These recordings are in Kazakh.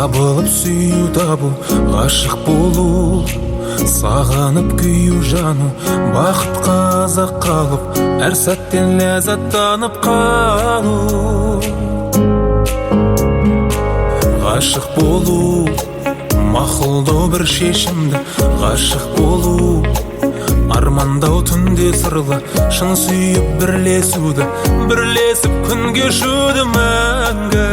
табылып сүю табу, ғашық болу, сағанып күйу жану, бақытқа азақ қалып, әр сәттен ләззаттанып қалу. Ғашық болу, мақұлдау бір шешімді, ғашық болу, армандау түнде сырлы, шын сүйіп бірлесуді, бірлесіп күн кешуді мәңгі.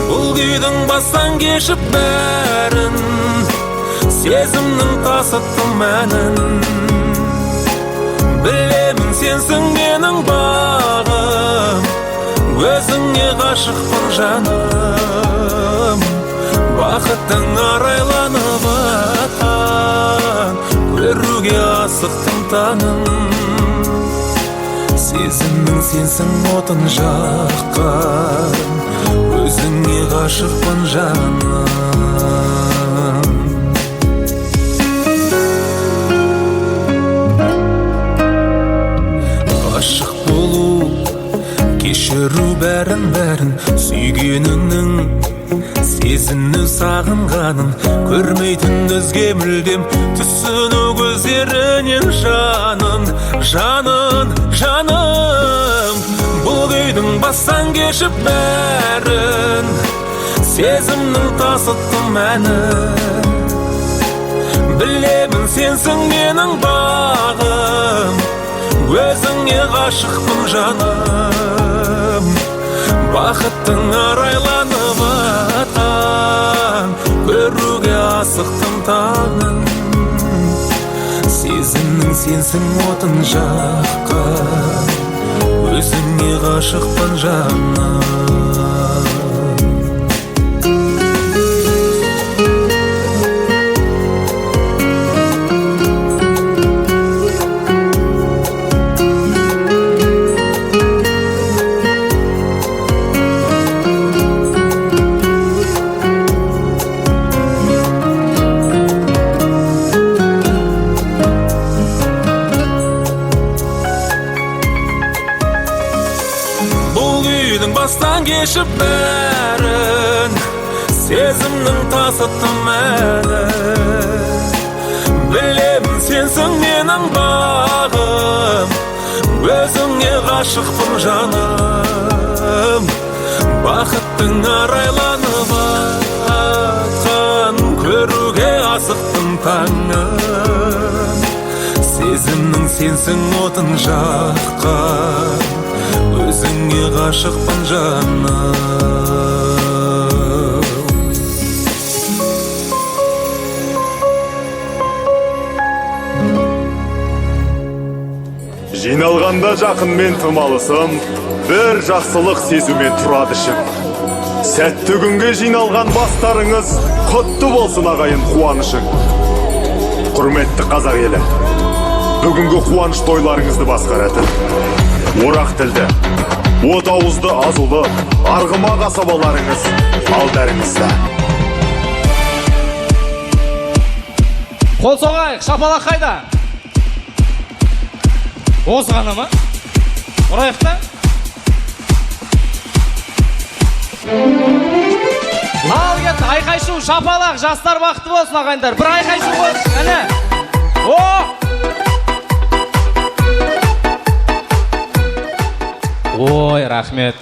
Бұл күйдің бастан кешіп бәрін, сезімнің тасыттым мәнін. Білемін сенсің менің бағым, өзіңе ғашықпын жаным. Бақыттың арайланып атқан, көруге асықтым таңым. Сезімнің сенсің отын жаққан, өзіңе ғашықпын жаным. Ғашық болу, кешіру бәрін, сүйгеніңнің сезіну сағынғанын, көрмейтін өзге мүлдем түсіну көздерінен жаным. Бұл күйдің бастан кешіп бәрін, сезімнің тасыттым мәнін. Білемін сенсің менің бағым, өзіңе ғашықпын жаным. Бақыттың арайланып атқан, көруге асықтым таңын. Сезімнің сенсің отын жаққан, өзіңе ғашықпын жаным. Бастан кешіп бәрін, сезімнің тасыттым мәнін. Білемін сенсің менің бағым, өзіңе ғашықпын жаным. Бақыттың арайланып атқан, көруге асықтым таңым. Сезімнің сенсің отын жаққан, өзіңе ғашықпын жаным. Жиналғанда жақынмен тым алысым, бір жақсылық сезумен тұрады ішім. Сәтті күнге жиналған бастарыңыз, құтты болсын ағайын қуанышың. Құрметті қазақ елі, бүгінгі қуаныш тойларыңызды басқаратын орақ тілді, от ауызды азулы, арғыма қасабаларыңыз алдарыңызда. Қол соғайық, шапалақ қайда? Озғаны ма? Ұрайық та? Ал кет, айқайшу, шапалақ, жастар бақытты болсын ағайындар. Бір айқайшу болсын, әне. Ой, рахмет.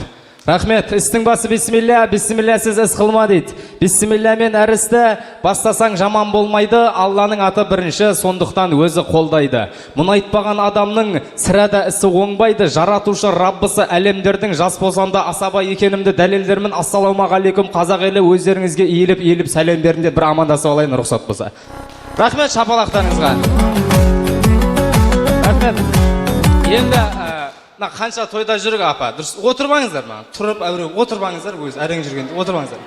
Рахмет, істің басы бисмилля, бисмиллясыз іс қылма дейді. Бисмиллямен әр істі бастасаң жаман болмайды, Алланың аты бірінші, сондықтан өзі қолдайды. Мұны айтпаған адамның сірәді ісі оңбайды. Жаратушы Раббысы әлемдердің жас болсамда асаба екенімді дәлелдермін. Ассаламағалейкум, қазақ елі, өздеріңізге иіліп сәлем берінде бір амандасып алайын, рұқсат болса. Рахмет шапалақтарыңызға. Рахмет. Енді қанша тойда жүрік апа, дұрыс отырмаңыздар ма? Тұрып әуре отырмаңыздар, өз әрең жүргенде отырмаңыздар.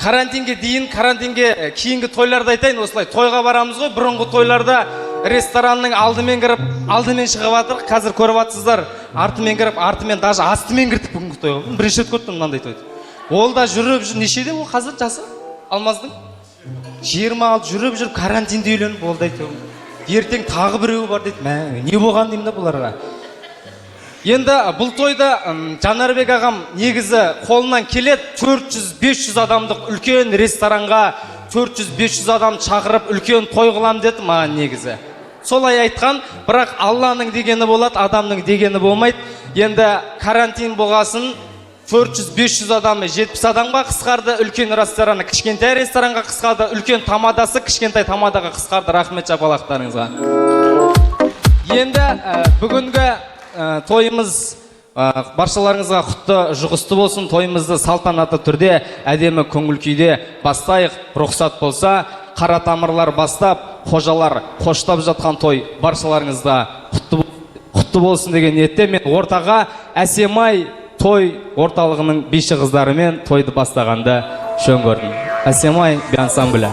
Карантинге дейін, карантинге кейінгі тойларды айтайын, осылай тойға барамыз ғой. Бұрынғы тойларда ресторанның алдымен кіріп, алдымен шығып жатыр. Қазір көріп жатсыздар, артымен кіріп, артымен даже астымен кірдік бүгінгі тойға. Бірінші рет көрдім мынандай тойды. Ол да жүріп жүр, нешеде ол қазір жасы? Алмаздың 26 жүріп жүріп карантинде үйленіп болды айтып. Ертең тағы біреуі бар дейді. Не болған деймін да бұларға. Енді бұл тойда Жанарбек ағам негізі қолынан келеді 400-500 адамдық үлкен ресторанға 400-500 адам шақырып үлкен той қылам деді маған негізі. Солай айтқан, бірақ Алланың дегені болады, адамның дегені болмайды. Енді карантин болғасын 400-500 адамы 70 адамға қысқарды, үлкен рестораны кішкентай ресторанға қысқарды, үлкен тамадасы кішкентай тамадаға қысқарды. Рахмет жапалақтарыңызға. Енді бүгінгі тойымыз баршаларыңызға құтты жұғысты болсын. Тойымызды салтанатты түрде, әдемі көңіл күйде бастайық. Рұқсат болса, қара тамырлар бастап, қожалар қоштап жатқан той баршаларыңызға құтты болсын деген ниетте мен ортаға Әсемай той орталығының биші қыздарымен тойды бастағанды жөн көрдім. Әсемай би ансамблі.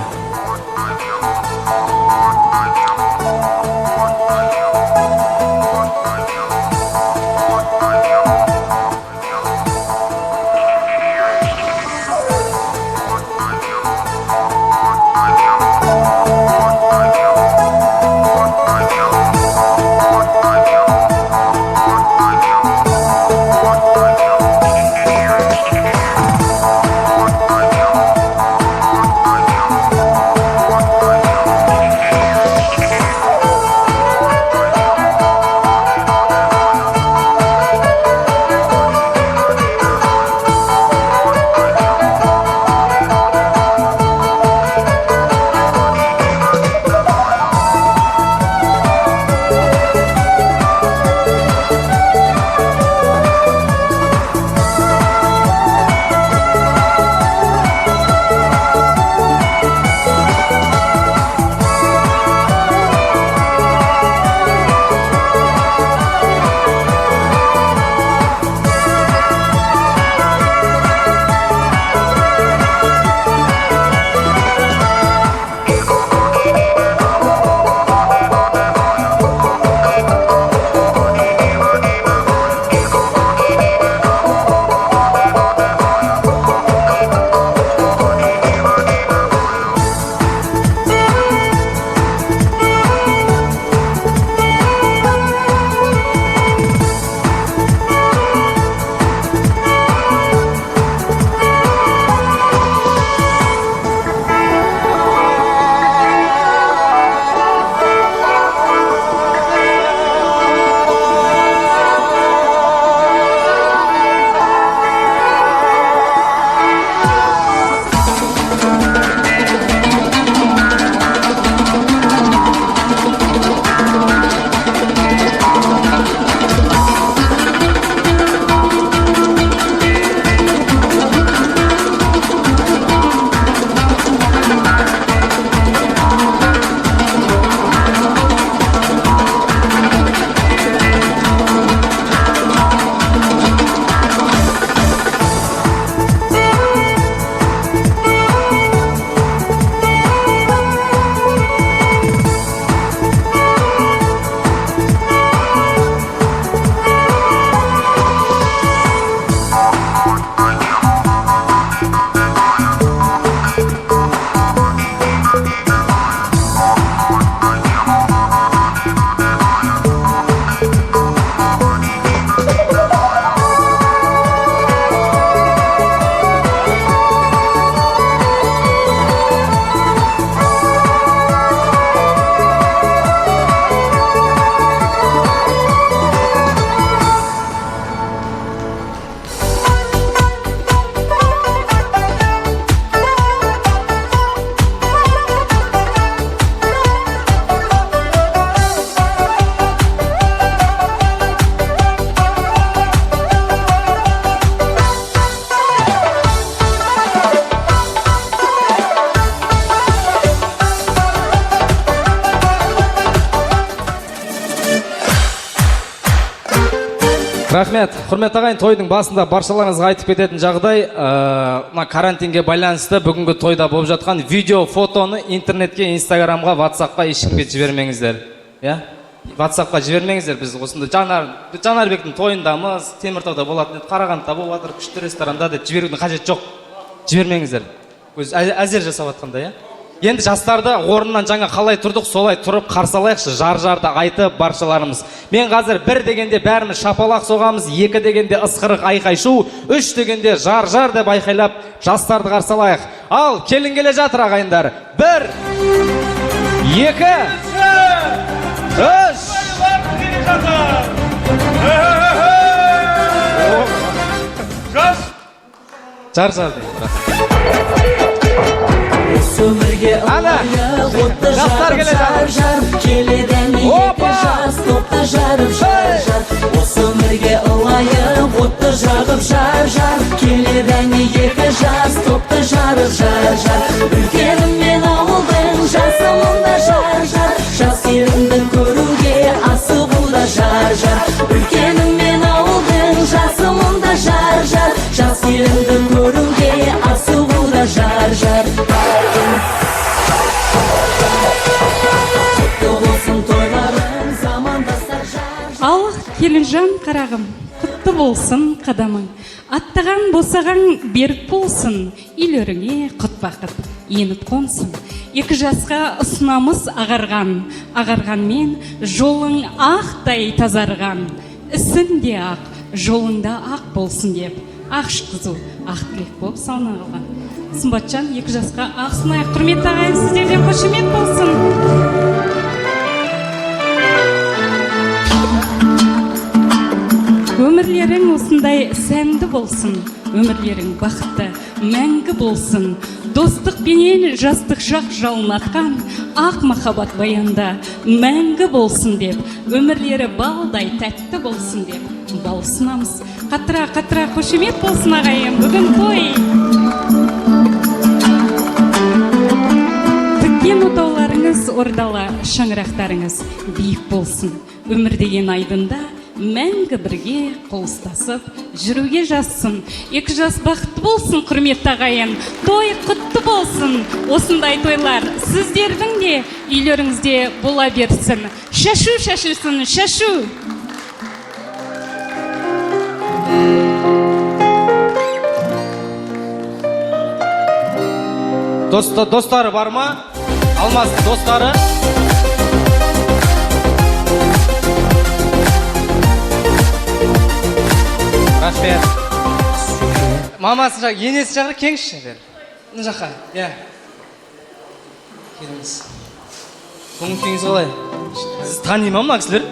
Рахмет, құрметті ағайын, тойдың басында баршаларыңызға айтып кететін жағдай, карантинге байланысты бүгінгі тойда болып жатқан видео, фотоны интернетке, инстаграмға, ватсапқа ешкімге жібермеңіздер. Ватсапқа жібермеңіздер, біз осында Жанарбектің тойындамыз, Теміртауда болатын, Қарағандыда болып жатыр, күшті ресторанда деп жіберудің қажет жоқ. Жібермеңіздер. Өз әзер жасап жатқанда, Енді жастарды орнынан жаңа қалай тұрдық, солай тұрып қарсы алайықшы, жар-жарды айтып баршаларымыз. Мен қазір 1 дегенде бәріміз шапалақ соғамыз, 2 дегенде ысқырық айқай шу, 3 дегенде жар-жар деп айқайлап жастарды қарсы алайық. Ал, келін келе жатыр ағайындар. 1, 2, 3. Жар-жар деймін. Өмірге ылайық отты жарып жар келеден екі жас топта жарып жар. Осы өмірге ылайық отты жағып жар келеден екі жас топта жарып жар. Үлкенім мен ауылдың жасымында жар. Жас елімді көруге асығуда жар. Үлкенім мен ауылдың жасымында жар. Жас елімді көруге асығуда жар. Ал келінжан қарағым, құтты болсын қадамың, аттаған босаған берік болсын, үйлеріңе құт бақыт еніп қонсын. 2 жасқа ұсынамыз ағарғанмен жолың ақтай тазарған, ісінде ақ, жолыңда ақ болсын деп, ақш қызу, ақ тілек болып сауна қалған. Сымбатжан 2 жасқа ақ сынайық. Құрметті ағайын, сіздерден қошемет болсын. Өмірлерің осындай сәнді болсын, өмірлерің бақытты, мәңгі болсын. Достық пенен жастық шақ жалын атқан, ақ махаббат баянда мәңгі болсын деп, өмірлері балдай тәтті болсын деп, бал ұсынамыз. Қатыра қошемет болсын ағайын, бүгін той. Тіккен отауларыңыз ордала, шаңырақтарыңыз биік болсын. Өмір деген айдында мәңгі бірге қол ұстасып жүруге жазсын. 2 жас бақытты болсын, құрметті ағайын, той құтты болсын. Осындай тойлар сіздердің де үйлеріңізде бола берсін. Шашу шашылсын, шашу. Достары бар ма? Алмас достары. Рахмет. Мамасы жақ, енесі жағы кеңші. Мына жаққа, келіңіз. Көңіл күйіңіз олай. Сіз тани ма мына кісілер?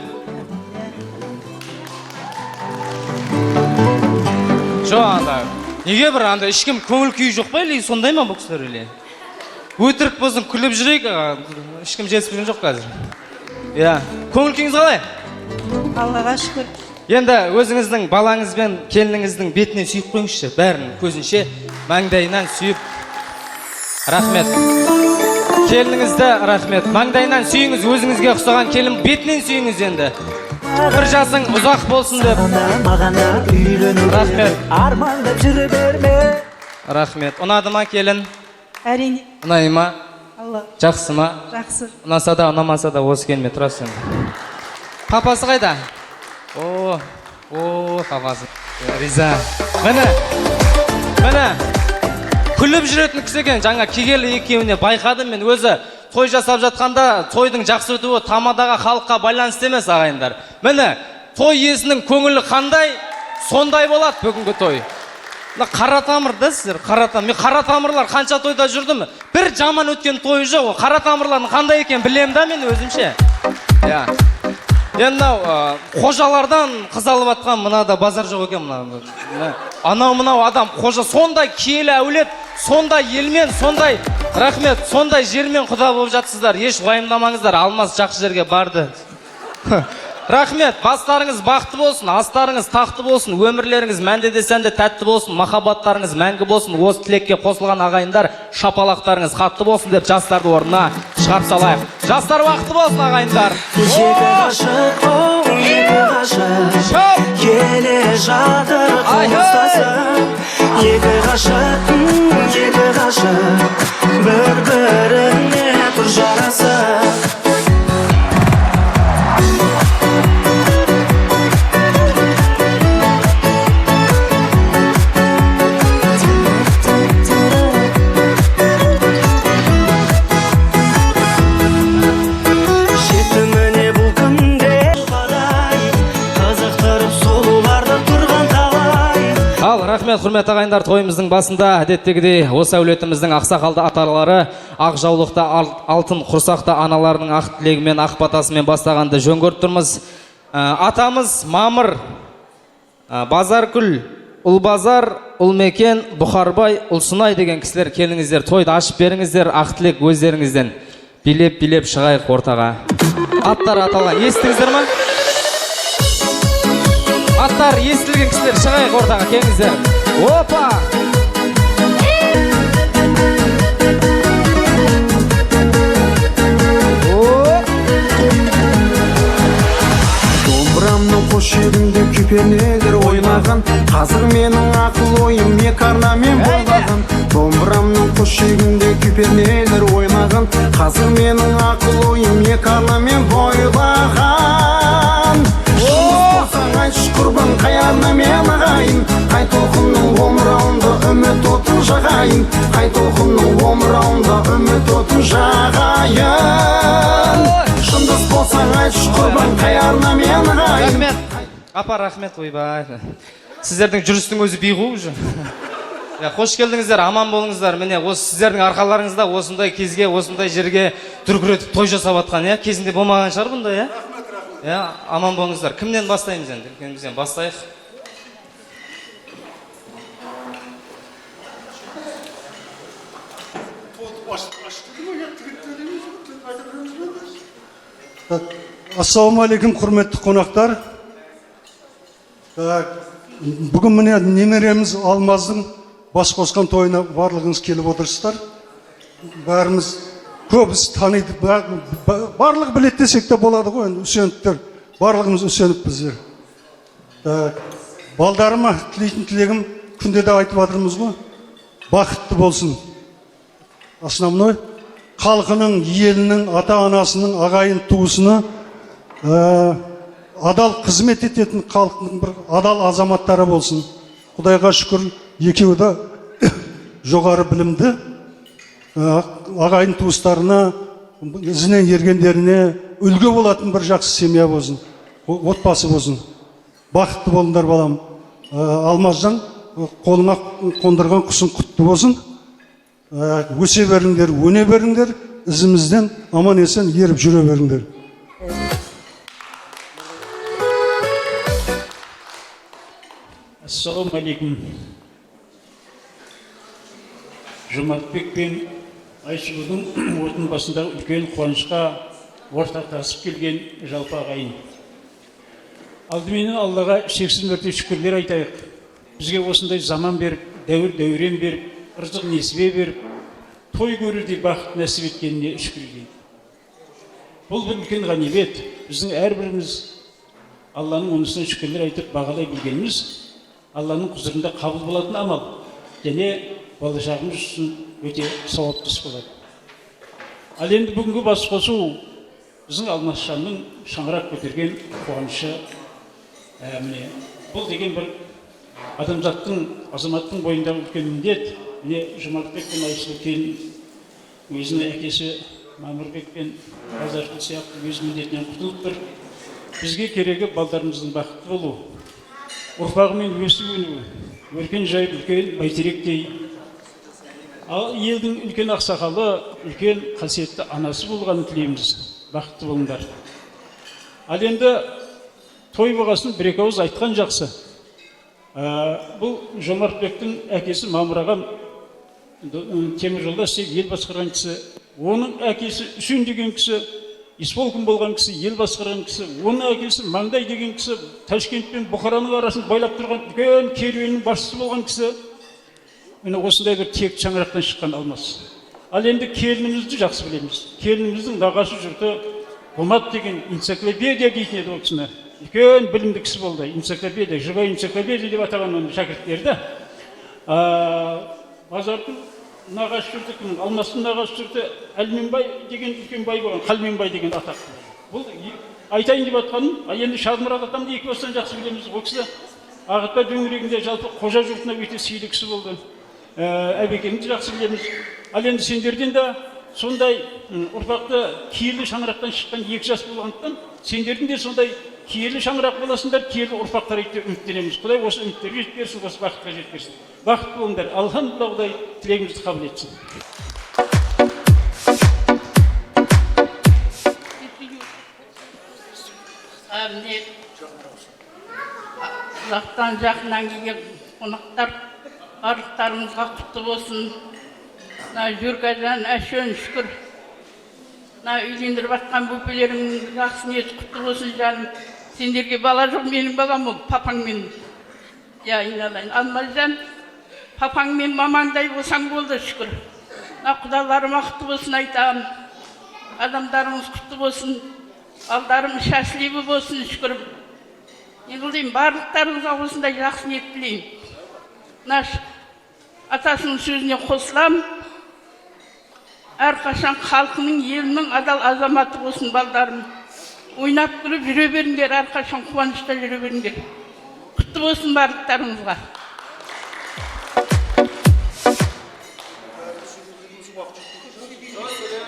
Жоқ, анда. Неге бір анда ешкім көңіл күйі жоқ па, или сондай ма бұл кісілер, или? Өтірік болсын, күліп жүрейік, ешкім жетіспеген жоқ қазір. Көңіл күйіңіз қалай? Аллаға шүкір. Енді өзіңіздің балаңыз бен келініңіздің бетінен сүйіп қойыңызшы, бәрін көзінше маңдайынан сүйіп. Рахмет. Келініңізді рахмет. Маңдайынан сүйіңіз, өзіңізге ұқсаған келін бетінен сүйіңіз енді. 1 жасың ұзақ болсын деп. Рахмет. Рахмет. Ұнады ма келін? Әрине. Ұнай ма? Жақсы ма? Жақсы. Ұнаса да, ұнамаса да осы келме тұрасың. Папасы қайда? О, папасы. Риза. Міне. Күліп жүретін кісі екен. Жаңа кегелі екеуіне байқадым мен. Өзі той жасап жатқанда тойдың жақсы өтуі тамадаға халыққа байланысты емес ағайындар. Міне, той иесінің көңілі қандай, сондай болады бүгінгі той. Қара тамыр да сіздер, мен қара тамырлар қанша тойда жүрдім. Бір жаман өткен тойы жоқ. Қара тамырлардың қандай екен білем да мен өзімше. Енді қожалардан қыз алып атқан мынада базар жоқ екен. Анау адам қожа, сондай киелі әулет, сондай елмен, сондай рахмет, сондай жермен құда болып жатсыздар. Еш уайымдамаңыздар, Алмас жақсы жерге барды. Рахмет, бастарыңыз бақытты болсын, астарыңыз тақты болсын, өмірлеріңіз мәнде де сәнде тәтті болсын, махаббаттарыңыз мәңгі болсын. Осы тілекке қосылған ағайындар, шапалақтарыңыз қатты болсын деп жастарды орнына шығарып салайық. Жастар бақытты болсын ағайындар. Келе жатыр қостасың, 2 ғашық, бір-біріне тұр жарасып. рахмет, құрметті ағайындар. Тойымыздың басында әдеттегідей осы әулетіміздің ақсақалды аталары ақ жаулықты алтын құрсақты аналарының ақ тілегімен, ақ батасымен бастағанды жөн көріп тұрмыз. Атамыз Мамыр, Базаркүл, Ұлбазар, Ұлмекен, Бұхарбай, Ұлсынай деген кісілер келіңіздер, тойды ашып беріңіздер, ақ тілек өздеріңізден. Билеп шығайық ортаға. Аттар аталған, естіңіздер ма? Аттар естілген кісілер шығайық ортаға, келіңіздер. Опа! Домбырамның қош жерінде күпенелер ойнаған, қазір менің ақыл ойым екі арнамен болмаған. Домбырамның қош жерінде күпенелер ойнаған, қазір менің ақыл ойым екі арнамен бойлаған. Айтшы құрбан қаярына мен ағайын, қай толқынның омырауында үміт отын жағайын, қай толқынның омырауында үміт отын жағайын. Шындыс болсаң айтшы құрбан қаярына мен ағайын. Рахмет, апа рахмет, ойбай. Сіздердің жүрістің өзі бейғу уже. Қош келдіңіздер, аман болыңыздар. Міне осы сіздердің арқаларыңызда осындай кезге, осындай жерге дүркіретіп той жасап атқан, кезінде болмаған шығар бұндай, аман болыңыздар. Кімнен бастаймыз енді? Кімнен бастайық? Ассалаумағалейкум, құрметті қонақтар. Бүгін міне немереміз Алмаздың бас қосқан тойына барлығыңыз келіп отырсыздар. Бәріміз көбіз таниды, барлығы білет десек те болады ғой, үсеновтер, барлығымыз үсенов біздер. Балдарыма тілейтін тілегім, күнде де айтып жатырмыз ғой, бақытты болсын. Основной халқының, елінің, ата-анасының, ағайын туысына адал қызмет ететін халықтың бір адал азаматтары болсын. Құдайға шүкір, екеуі де жоғары білімді, ағайын туыстарына, ізінен ергендеріне үлгі болатын бір жақсы семья болсын, отбасы болсын. Бақытты болыңдар балам. Алмазжан, қолыңа қондырған құсың құтты болсын. Өсе беріңдер, өне беріңдер, ізімізден аман есен еріп жүре беріңдер. Ассалаумағалейкум. Жомартбек пен Айсұлудың отының басындағы үлкен қуанышқа ортақтасып келген жалпы ағайын. Алдымен Аллаға шексіз мәртебе шүкірлер айтайық. Бізге осындай заман беріп, дәурен беріп, ырзық несібе беріп, той көрердей бақыт нәсіп еткеніне шүкір дейік. Бұл бір үлкен ғанибет. Біздің әрбіріміз Алланың онысына шүкірлер айтып бағалай білгеніміз Алланың құзырында қабыл болатын амал, және болашағымыз үшін өте сауапты іс болады. Ал енді бүгінгі бас қосу біздің Алмасжанның шаңырақ көтерген қуанышы. Бұл деген бір адамзаттың, азаматтың бойындағы үлкен міндет. Міне Жомартбек пен Айсұлу келін өзінің әкесі Мамырбек пен Базаркүл сияқты өз міндетінен құтылып тұр. Бізге керегі балдарымыздың бақытты болу, ұрпағымен өсіп-өну, өркен жайып үлкен бәйтеректей. Ал елдің үлкен ақсақалы, үлкен қасиетті анасы болғанын тілейміз. Бақытты болыңдар. Ал енді той болғасын бір-екі ауыз айтқан жақсы. Бұл Жомартбектің әкесі Мамыр ағам темір жолда істеп ел басқарған кісі. Оның әкесі Үсен деген кісі, исполком болған кісі, ел басқарған кісі. Оның әкесі Маңдай деген кісі, Ташкент пен Бұхараның арасын байлап тұрған үлкен керуеннің басшысы болған кісі. Міне осындай бір тек шаңырақтан шыққан Алмас. Ал енді келінімізді жақсы білеміз. Келініміздің нағашы жұрты Ғұмат деген энциклопедия дейтін еді ол кісіні. Үлкен білімді кісі болды. Энциклопедия, живая энциклопедия деп атаған оның шәкірттерді. Базаркүл нағашы жұрты кім? Алмастың нағашы жұрты Әлменбай деген үлкен бай болған, Қалменбай деген атақ. Бұл айтайын деп атқаным, енді Шадмұрат атамды екі бастан жақсы білеміз. Ол кісі Ағытпа төңірегінде жалпы қожа жұртына өте сыйлы кісі болды. Әбекеңді жақсы білеміз. Ал енді сендерден де сондай ұрпақты киелі шаңырақтан шыққан екі жас болғандықтан, сендердің де сондай киелі шаңырақ боласыңдар, киелі ұрпақтар үміттенеміз. Құдай осы үміттерге жеткерсін, осы бақытқа жеткерсін. Бақытты болыңдар. Алхамдулилlah, Құдай тілегімізді қабыл етсін. Ұзақтан жақыннан келген қонақтар барлықтарыңызға құтты болсын. Жүргәжан әшөн шүкір. Үйлендіріп жатқан бөпелеріңнің жақсы ниеті құтты болсын жаным. Сендерге бала жоқ, менің балам ол, папаңмен. Айналайын. Алмазжан, папаңмен мамаңдай болсаң болды, шүкір. Құдаларыма құтты болсын айтамын. Адамдарыңыз құтты болсын. Алдарым шәшлебі болсын, шүкір. Не қылдайым, барлықтарыңызға осындай жақсы ниет тілеймін. Атасының сөзіне қосылам. Әрқашан халқының, елінің адал азаматы болсын балдарым. Ойнап күліп жүре беріңдер, әрқашан қуанышта жүре беріңдер. Құтты болсын барлықтарыңызға.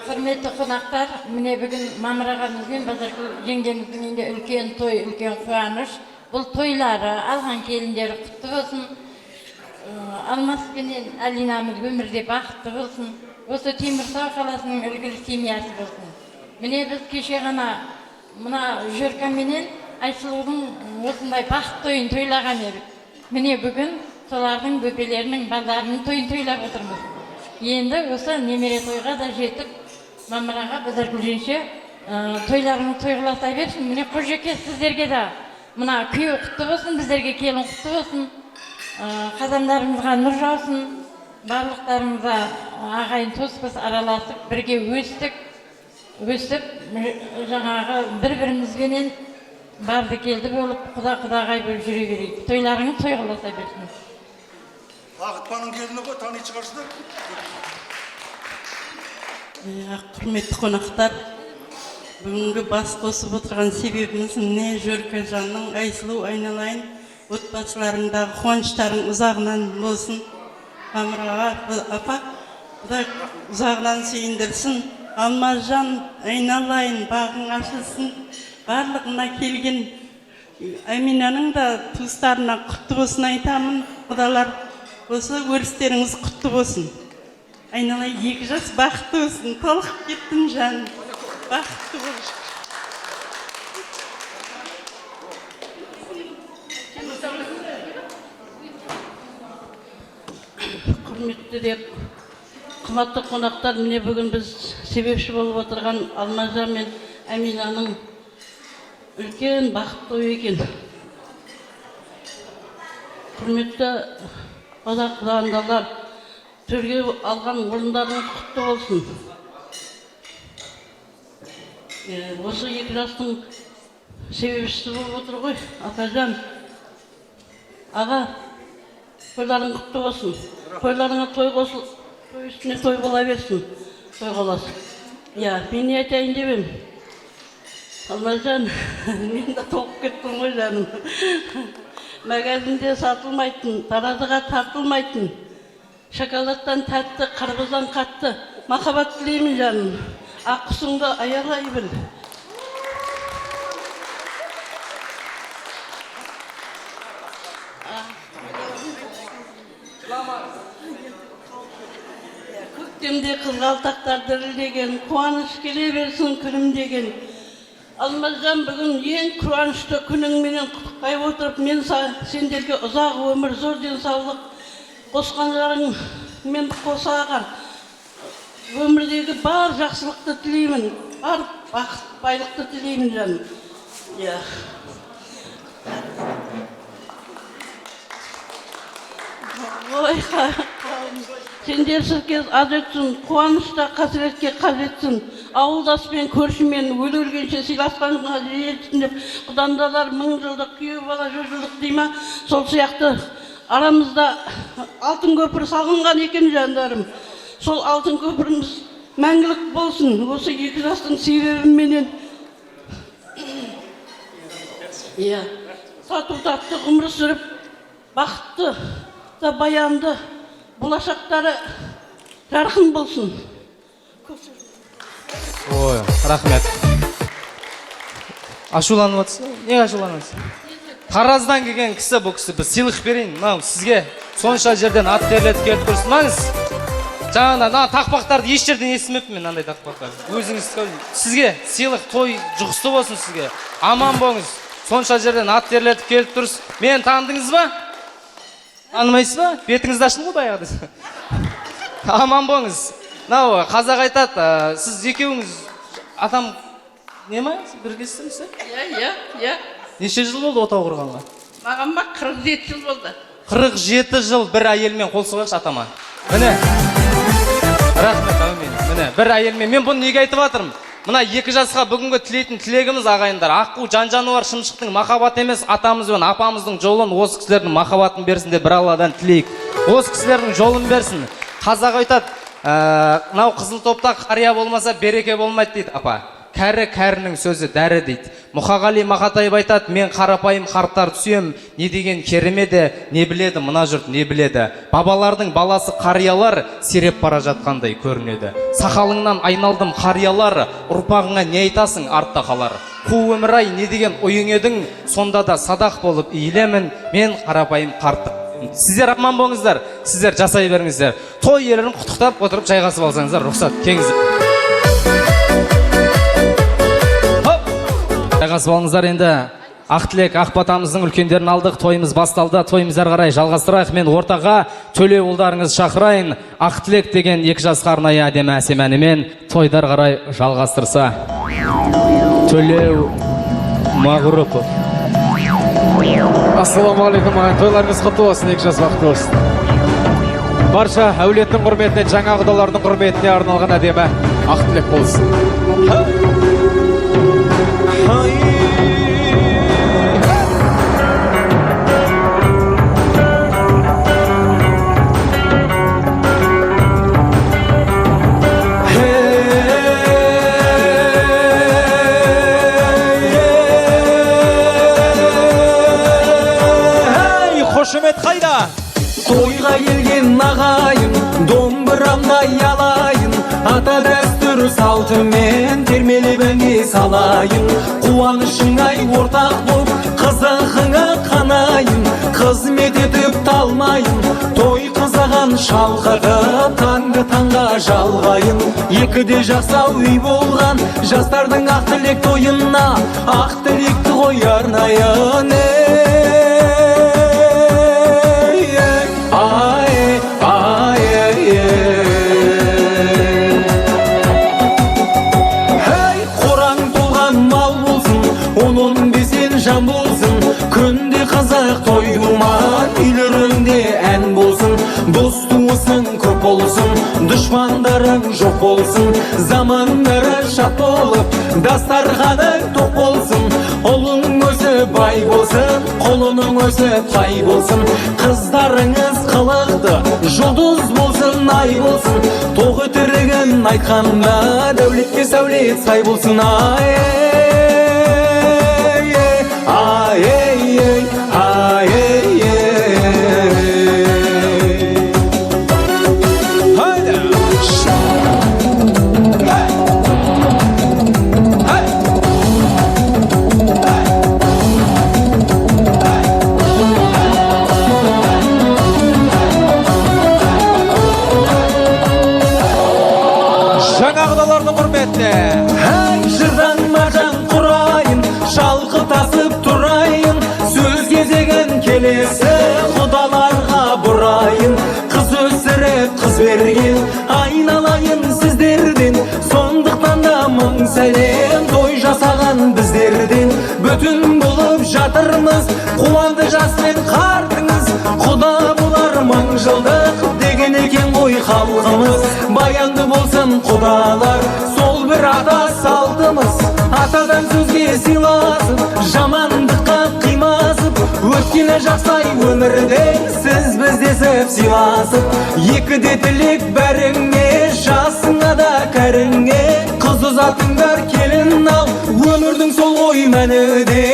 Құрметті қонақтар, міне бүгін мамырағанымызбен Базаркүл жеңгеміздің үйінде үлкен той, үлкен қуаныш. Бұл тойлары, алған келіндері құтты болсын. Алмас пенен Алинамыз өмірде бақытты болсын. Осы Теміртау қаласының үлгілі семьясы болсын. Міне біз кеше ғана мына Жүркенменен Айсұлудың осындай бақыт тойын тойлаған едік. Міне бүгін солардың бөпелерінің балдарының тойын тойлап отырмыз. Енді осы немере тойға да жетіп, мамыраға Базаркүл жеңше тойларыңыз тойғыласа берсін. Міне Қожеке, сіздерге де мына күйеу құтты болсын, біздерге келін құтты болсын. Қазандарыңызға нұр жаусын. Барлықтарыңызға ағайын туыс араласып, бірге өстіп, жаңағы бір-бірімізбенен барды келді болып, құда-құдағай болып жүре берейік. Тойларыңыз тойғыласа берсін. Бақытпаның келіні ғой, тани шығарсыздар. Құрметті қонақтар, бүгінгі бас қосып отырған себебіміз міне Жүркәжанның Айсұлу айналайын отбасыларыңдағы қуаныштарың ұзағынан болсын. Мамыраға апа, Құдай ұзағынан сүйіндірсін. Алмазжан айналайын бағың ашылсын. Барлығына келген Аминаның да туыстарына құтты болсын айтамын. Құдалар, осы өрістеріңіз құтты болсын. Айналай 2 жас бақытты болсын. Толқып кеттім жаным. Бақытты болсын. Құрметті де қымбатты қонақтар, міне бүгін біз себепші болып отырған Алмазжан мен Аминаның үлкен бақытты той екен. Құрметті құда-құдандалар, төрге алған орындарыңыз құтты болсын. Осы 2 жастың себепшісі болып отыр ғой, Атажан. Аға, тойларың құтты болсын. Тойларыңа той қосыл, той үстіне той бола берсін. Той қоласын. Мен не айтайын деп ем? Алмазжан, мен де толып кеттім ғой жаным. Магазинде сатылмайтын, таразыға тартылмайтын. Шоколадтан тәтті, қарбыздан қатты. Махаббат тілеймін жаным. Аққұсыңды аялай біл. Көктемде қызғалтақтар дірілдеген, қуаныш келе берсін күлімдеген. Алмазжан, бүгін ең қуанышты күніңменен құттықтай отырып, мен сендерге ұзақ өмір, зор денсаулық, қосқандарың мен қосағар. Өмірдегі бар жақсылықты тілеймін, бар бақыт, байлықты тілеймін жаным. Ой, сендер сізге аз өтсін, қуанышта қасіретке қажетсін. Ауылдаспен, көршімен өле-өлгенше сыйласқанға жетсін деп, құдандалар 1000 жылдық, күйеу бала 100 жылдық дейма, сол сияқты арамызда алтын көпір салынған екен жандарым. Сол алтын көпіріміз мәңгілік болсын. Осы 2 жастың себебіменен тату-тәтті ғұмыр сүріп, бақытты да баянды, болашақтары жарқын болсын. Ой, рахмет. Ашуланып отырсың? Неге ашуланып отырсың? Тараздан келген кісі, бұл кісі, біз сыйлық берейін. Мынау сізге сонша жерден ат терлетіп келіп тұрсыз. Маңыз. Жаңағыда тақпақтарды еш жерден естімеппін мен андай тақпақтарды. Өзіңіз сізге сыйлық той жұғысты болсын сізге. Аман болыңыз. Сонша жерден ат терлетіп келіп тұрсыз. Мені таныдыңыз ба? Танымайсыз ба? Бетіңізді ашылды ғой баяғыда. Аман болыңыз. Мынау қазақ айтады, сіз екеуіңіз атам не ма? Біргесіңіз? Иә. Неше жыл болды отау құрғанға? Маған ба 47 жыл болды. 47 жыл бір әйелмен қол соғайықшы атама. Міне. Рахмет әумин. Міне, бір әйелмен. Мен бұны неге айтып жатырмын? Мына 2 жасқа бүгінгі тілейтін тілегіміз ағайындар. Аққу жан-жануар шымшықтың махаббат емес, атамыз бен апамыздың жолын осы кісілердің махаббатын берсін деп бір Алладан тілейік. Осы кісілердің жолын берсін. Қазақ айтады, мынау қызыл топта қария болмаса береке болмайды дейді апа. Кәрі-кәрінің сөзі дәрі дейді. Мұқағали Мақатаев айтады, мен қарапайым қарттар түсем, не деген керемеді, не біледі, мына жұрт не біледі. Бабалардың баласы қариялар сиреп бара жатқандай көрінеді. Сақалыңнан айналдым қариялар, ұрпағыңа не айтасың артта қалар. Қу өмір-ай не деген ойың едің, сонда да садақ болып иілемін, мен қарапайым қарттық. Сіздер аман болыңыздар, сіздер жасай беріңіздер. Той иелерін құттықтап отырып жайғасып алсаңыздар, рұқсат, кеңіздер. Жайғасып алыңыздар енді. Ақтілек, Ақбатамыздың үлкендерін алдық, тойымыз басталды, тойымыз әрі қарай жалғастырайық. Мен ортаға Төлеу ұлдарыңыз шақырайын. Ақтілек деген 2 жасқа арнайы әдемі әсем әнімен тойдар қарай жалғастырса. Төлеу Мағұрыпов. Ассалаумағалейкум ағайын, тойларыңыз құтты болсын, 2 жас уақыт болсын. Барша әулеттің құрметіне, жаңа құдалардың құрметіне арналған әдемі Ақтілек болсын. Қошемет қайда? Тойға келген ағайын, домбырамда ялайын, ата дәстүр салтымен термелебіңе салайын. Қуанышың ай ортақ боп, қызығыңа қанайын, қызмет етіп талмайын, той қызаған шалқытып, таңғы таңға жалғайын. Екіде жасау үй болған, жастардың Ақтілек тойына, Ақтілекті қой арнайын. Қораң толған мал болсын, оның бесен жан болсын, күнде қазақ той думан, үйлеріңде ән болсын, дос туысың көп болсын, дұшпандарың жоқ болсын, замандары шат болып, дастарханың тоқ болсын, ұлың өзі бай болсын, қолының өзі пай болсын, қыздарыңыз қылықты, жұлдыз болсын, ай болсын, тоғы тірігін айтқанда, дәулетке сәулет сай болсын. Жаңағыдалардың құрметіне. Жырдан мажан құрайын, шалқы тасып тұрайын, сөз кезеген келесі құдаларға бұрайын. Қыз өсіріп қыз берген, айналайын сіздерден, сондықтан да мың сәлем той жасаған біздерден. Бүтін болып жатырмыз, қуанды жас пен қартыңыз, құда болар мың жылдық деген екен ғой халқымыз. Баянды болсын құдалар, сол бір ата салтымыз, атадан сөзге сыйласып, жамандыққа қимасып, өткені жақсай өмірде сіз біздесіп сыйласып. Екіде тілек бәріңе, жасыңа да кәріңе, қыз ұзатыңдар келін ал, өмірдің сол ғой мәні де.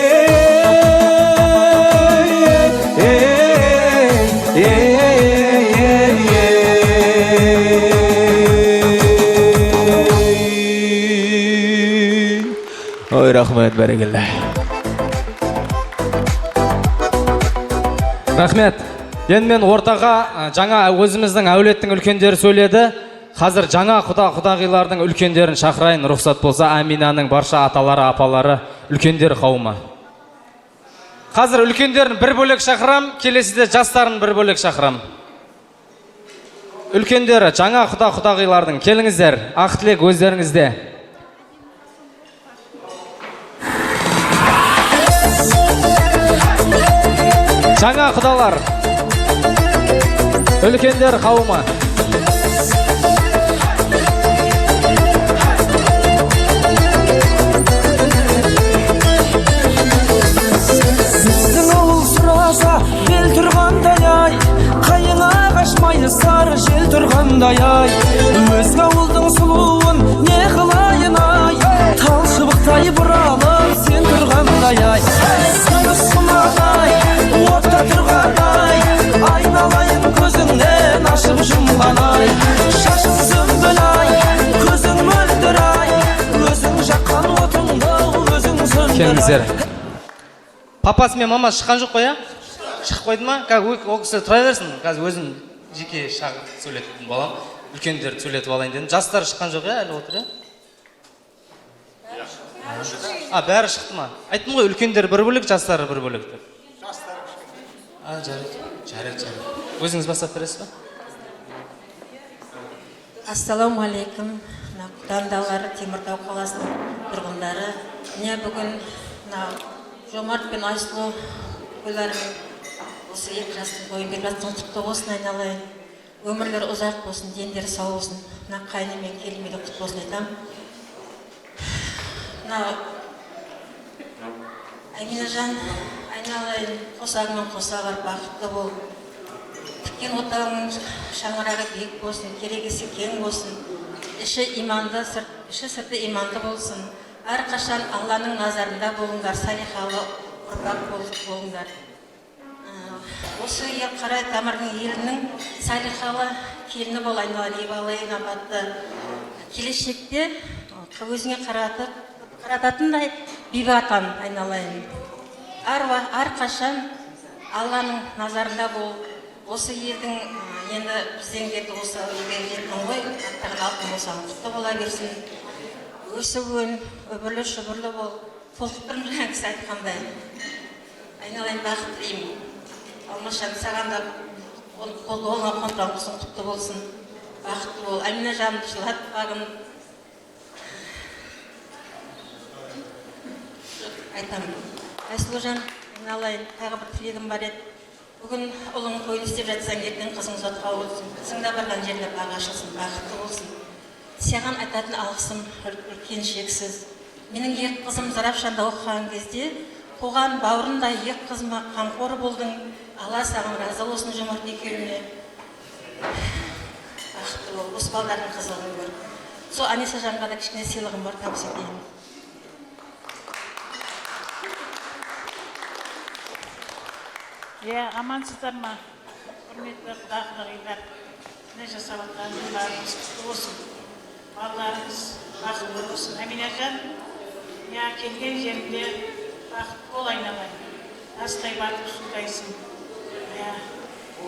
Ой, рахмет, бәрекелді. Рахмет. Енді мен ортаға жаңа өзіміздің әулеттің үлкендері сөйледі. Қазір жаңа құдағилардың үлкендерін шақырайын, рұқсат болса, Аминаның барша аталары, апалары, үлкендер қауымы. Қазір үлкендерін бір бөлек шақырам, келесіде жастарын бір бөлек шақырам. Үлкендері, жаңа құдағилардың, келіңіздер, ақ тілек өздеріңізде. Жаңа құдалар, үлкендер қауымы. Біздің ауыл сұраса бел тұрғандай ай, қайыңа қашмайды сары жел тұрғандай ай. Өзге ауылдың сұлуын не қылайын ай, тал шыбықтай бұралып сен тұрғандай ай. Сағыз құмағай, отта тұрғандай, айналайын көзіңнен ашып жұмған ай. Шашың сүмбіл ай, көзің мөлдір ай, өзің жаққан отыңды өзің сөндір. Келіңіздер. Папасы мен мамасы шыққан жоқ қой, шығып қойды ма? Ол кісі тұра берсін, қазір өзім жеке шағып сөйлететін балам, үлкендерді сөйлетіп алайын дедім. Жастар шыққан жоқ, әлі отыр, бәрі шықты ма? Айттым ғой, үлкендер бір бөлек, жастары бір бөлек деп. Жарайды. Өзіңіз бастап бересіз ба? Ассалаумағалейкум. Құдандалары Теміртау қаласының тұрғындары. Міне бүгін Жомарт пен Айсұлу тойларымен осы екі жастың тойын беріп жатқан құтты болсын айналайын. Өмірлері ұзақ болсын, дендері сау болсын. Мына қайны мен келмейді құтты болсын айтам. Аминажан, айналайын, қосағымен қоса бар, бақытты бол. Тіккен отағының шаңырағы биік болсын, керегесі кең болсын. Іші сырты иманды болсын. Әрқашан Алланың назарында болыңдар, салихалы ұрпақ болыңдар. Осы ел қарай тамырдың елінің салихалы келіні бол айналайын, ибалы, инабатты. Келешекте өзіңе қарататындай бейбатан айналайын. Әрқашан Алланың назарында бол. Осы елдің енді бізден кетті осы елге жеттің ғой, аттағын алтын болсаң құтты бола берсін. Өсі өн, өбірлі шүбірлі бол, толықтырым жаңа кісі айтқандай. Айналайын бақыт тілеймін. Алмашан саған да қолына қонтыран құсын құтты болсын. Бақытты бол. Амина жанымды жылат бағын. Айтамын. Айсұлу жан, айналайын, тағы бір тілегім бар еді. Бүгін ұлың тойын істеп жатсаң, ертең қызың ұзатқа болсын. Қызыңда барған жерде бағы ашылсын, бақытты болсын. Саған айтатын алғысым үлкен шексіз. Менің екі қызым Зарапшанда оқыған кезде, қоған бауырындай екі қызыма қамқор болдың. Алла саған разы болсын Жомарт екеуіне. Бақытты бол, осы балдардың қызығын көр. Сол Аниса жанға да кішкене сыйлығым бар, табыс етейін. Амансыздар ма? Құрметті құдағилар, не жасап жатқандарыңыз құтты болсын. Балаларыңыз бақытты болсын. Аминажан, келген жерінде бақытты бол айналайын. Тастай батып судайсың.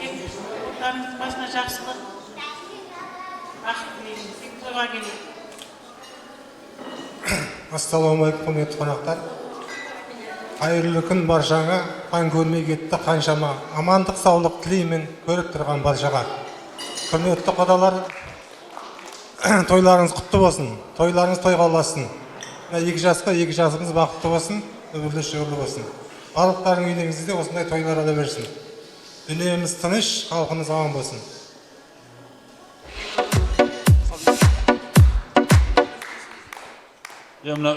Отарыңыздың басына жақсылық, бақыт тілеймін. Тек тойға келейін. Ассалаумағалейкум, құрметті қонақтар. Қайырлы күн баршаңа, қан көрмей кетті қаншама. Амандық, саулық тілеймін көріп тұрған баршаға. Құрметті құдалар, тойларыңыз құтты болсын, тойларыңыз тойға ұласын. Екі жасымыз бақытты болсын, өмірлі шүғырлы болсын. Барлықтарың үйлеріңізде осындай тойлар ала берсін. Дүниеміз тыныш, халқымыз аман болсын. Мына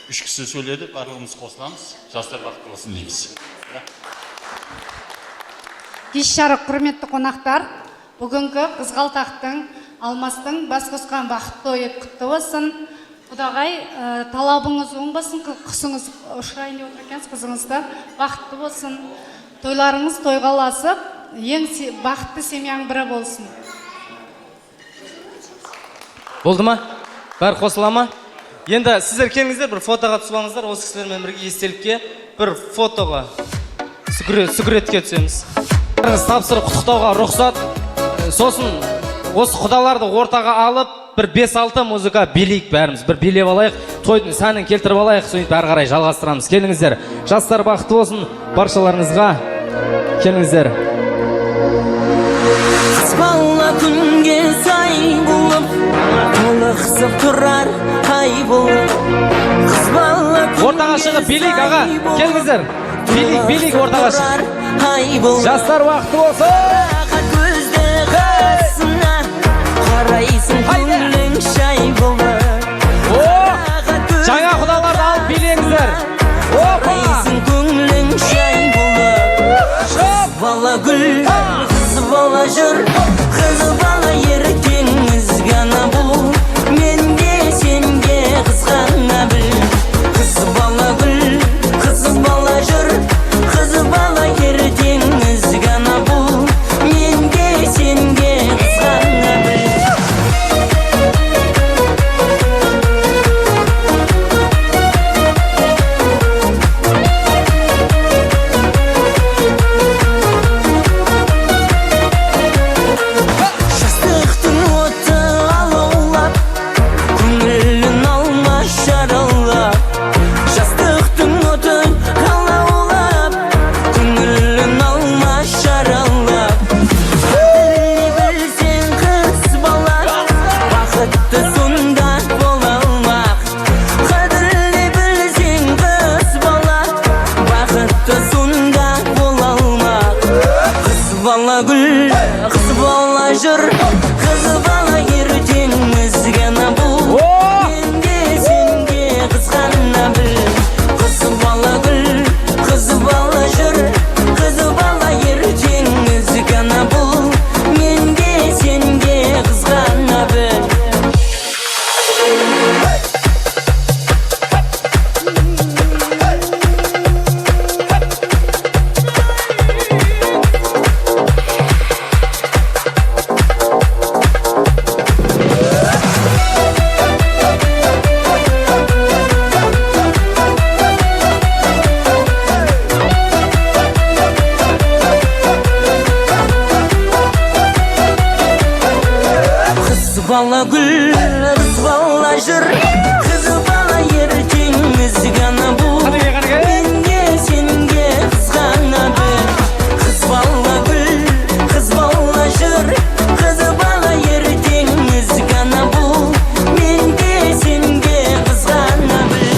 үш кісі сөйледі, барлығымыз қосыламыз, жастар бақытты болсын дейміз. Кеш жарық құрметті қонақтар, бүгінгі қызғалтақтың, алмастың бас қосқан бақытты тойы құтты болсын. Құдағай, талабыңыз оңбасын, құсыңыз ұшырайын деп отырған қызыңызда бақытты болсын. Тойларыңыз тойға ұласып, ең бақытты семьяң бірі болсын. Болды ма? Бәрі қосыла ма? Енді сіздер келіңіздер, бір фотоға түсіп алыңыздар, осы кісілермен бірге естелікке бір фотоға суретке түсеміз. Тапсырып құттықтауға рұқсат. Сосын осы құдаларды ортаға алып, бір 5-6 музыка билейік бәріміз. Бір билеп алайық, тойдың сәнін келтіріп алайық, сөйтіп әрі қарай жалғастырамыз. Келіңіздер. Жастар бақытты болсын, баршаларыңызға. Келіңіздер. Бала күнге сай болып, толықсып тұрар ай болып. Ортаға шығып билейік, аға. Келіңіздер. Билейік ортаға шығып. Жастар бақытты болсын. Көзді қасына қарайсың, көңілің шай болып. Жаңа құдаларды алып билеңіздер. Қарайсың, көңілің шай болып. Бала гүл, қыз бала жүр, қыз бала ертеңіз ғана бұл. Мен де сенге қызғана біл. Қыз бала гүл, қыз бала жүр, қыз бала ертеңіз ғана бұл. Мен де сенге қызғана біл. Гүл, қыз бала жүр, қыз бала ертеңіз ғана бұл. Мен де сенге қызғана біл. Қыз бала гүл, қыз бала жүр, қыз бала ертеңіз ғана бұл. Мен де сенге қызғана біл. Бала гүл, қыз бала жүр, қыз бала ертеңіз ғана бұл. Мен де сенге қызғана біл. Қыз бала гүл, қыз бала жүр, қыз бала ертеңіз ғана бұл. Мен де сенге қызғана біл.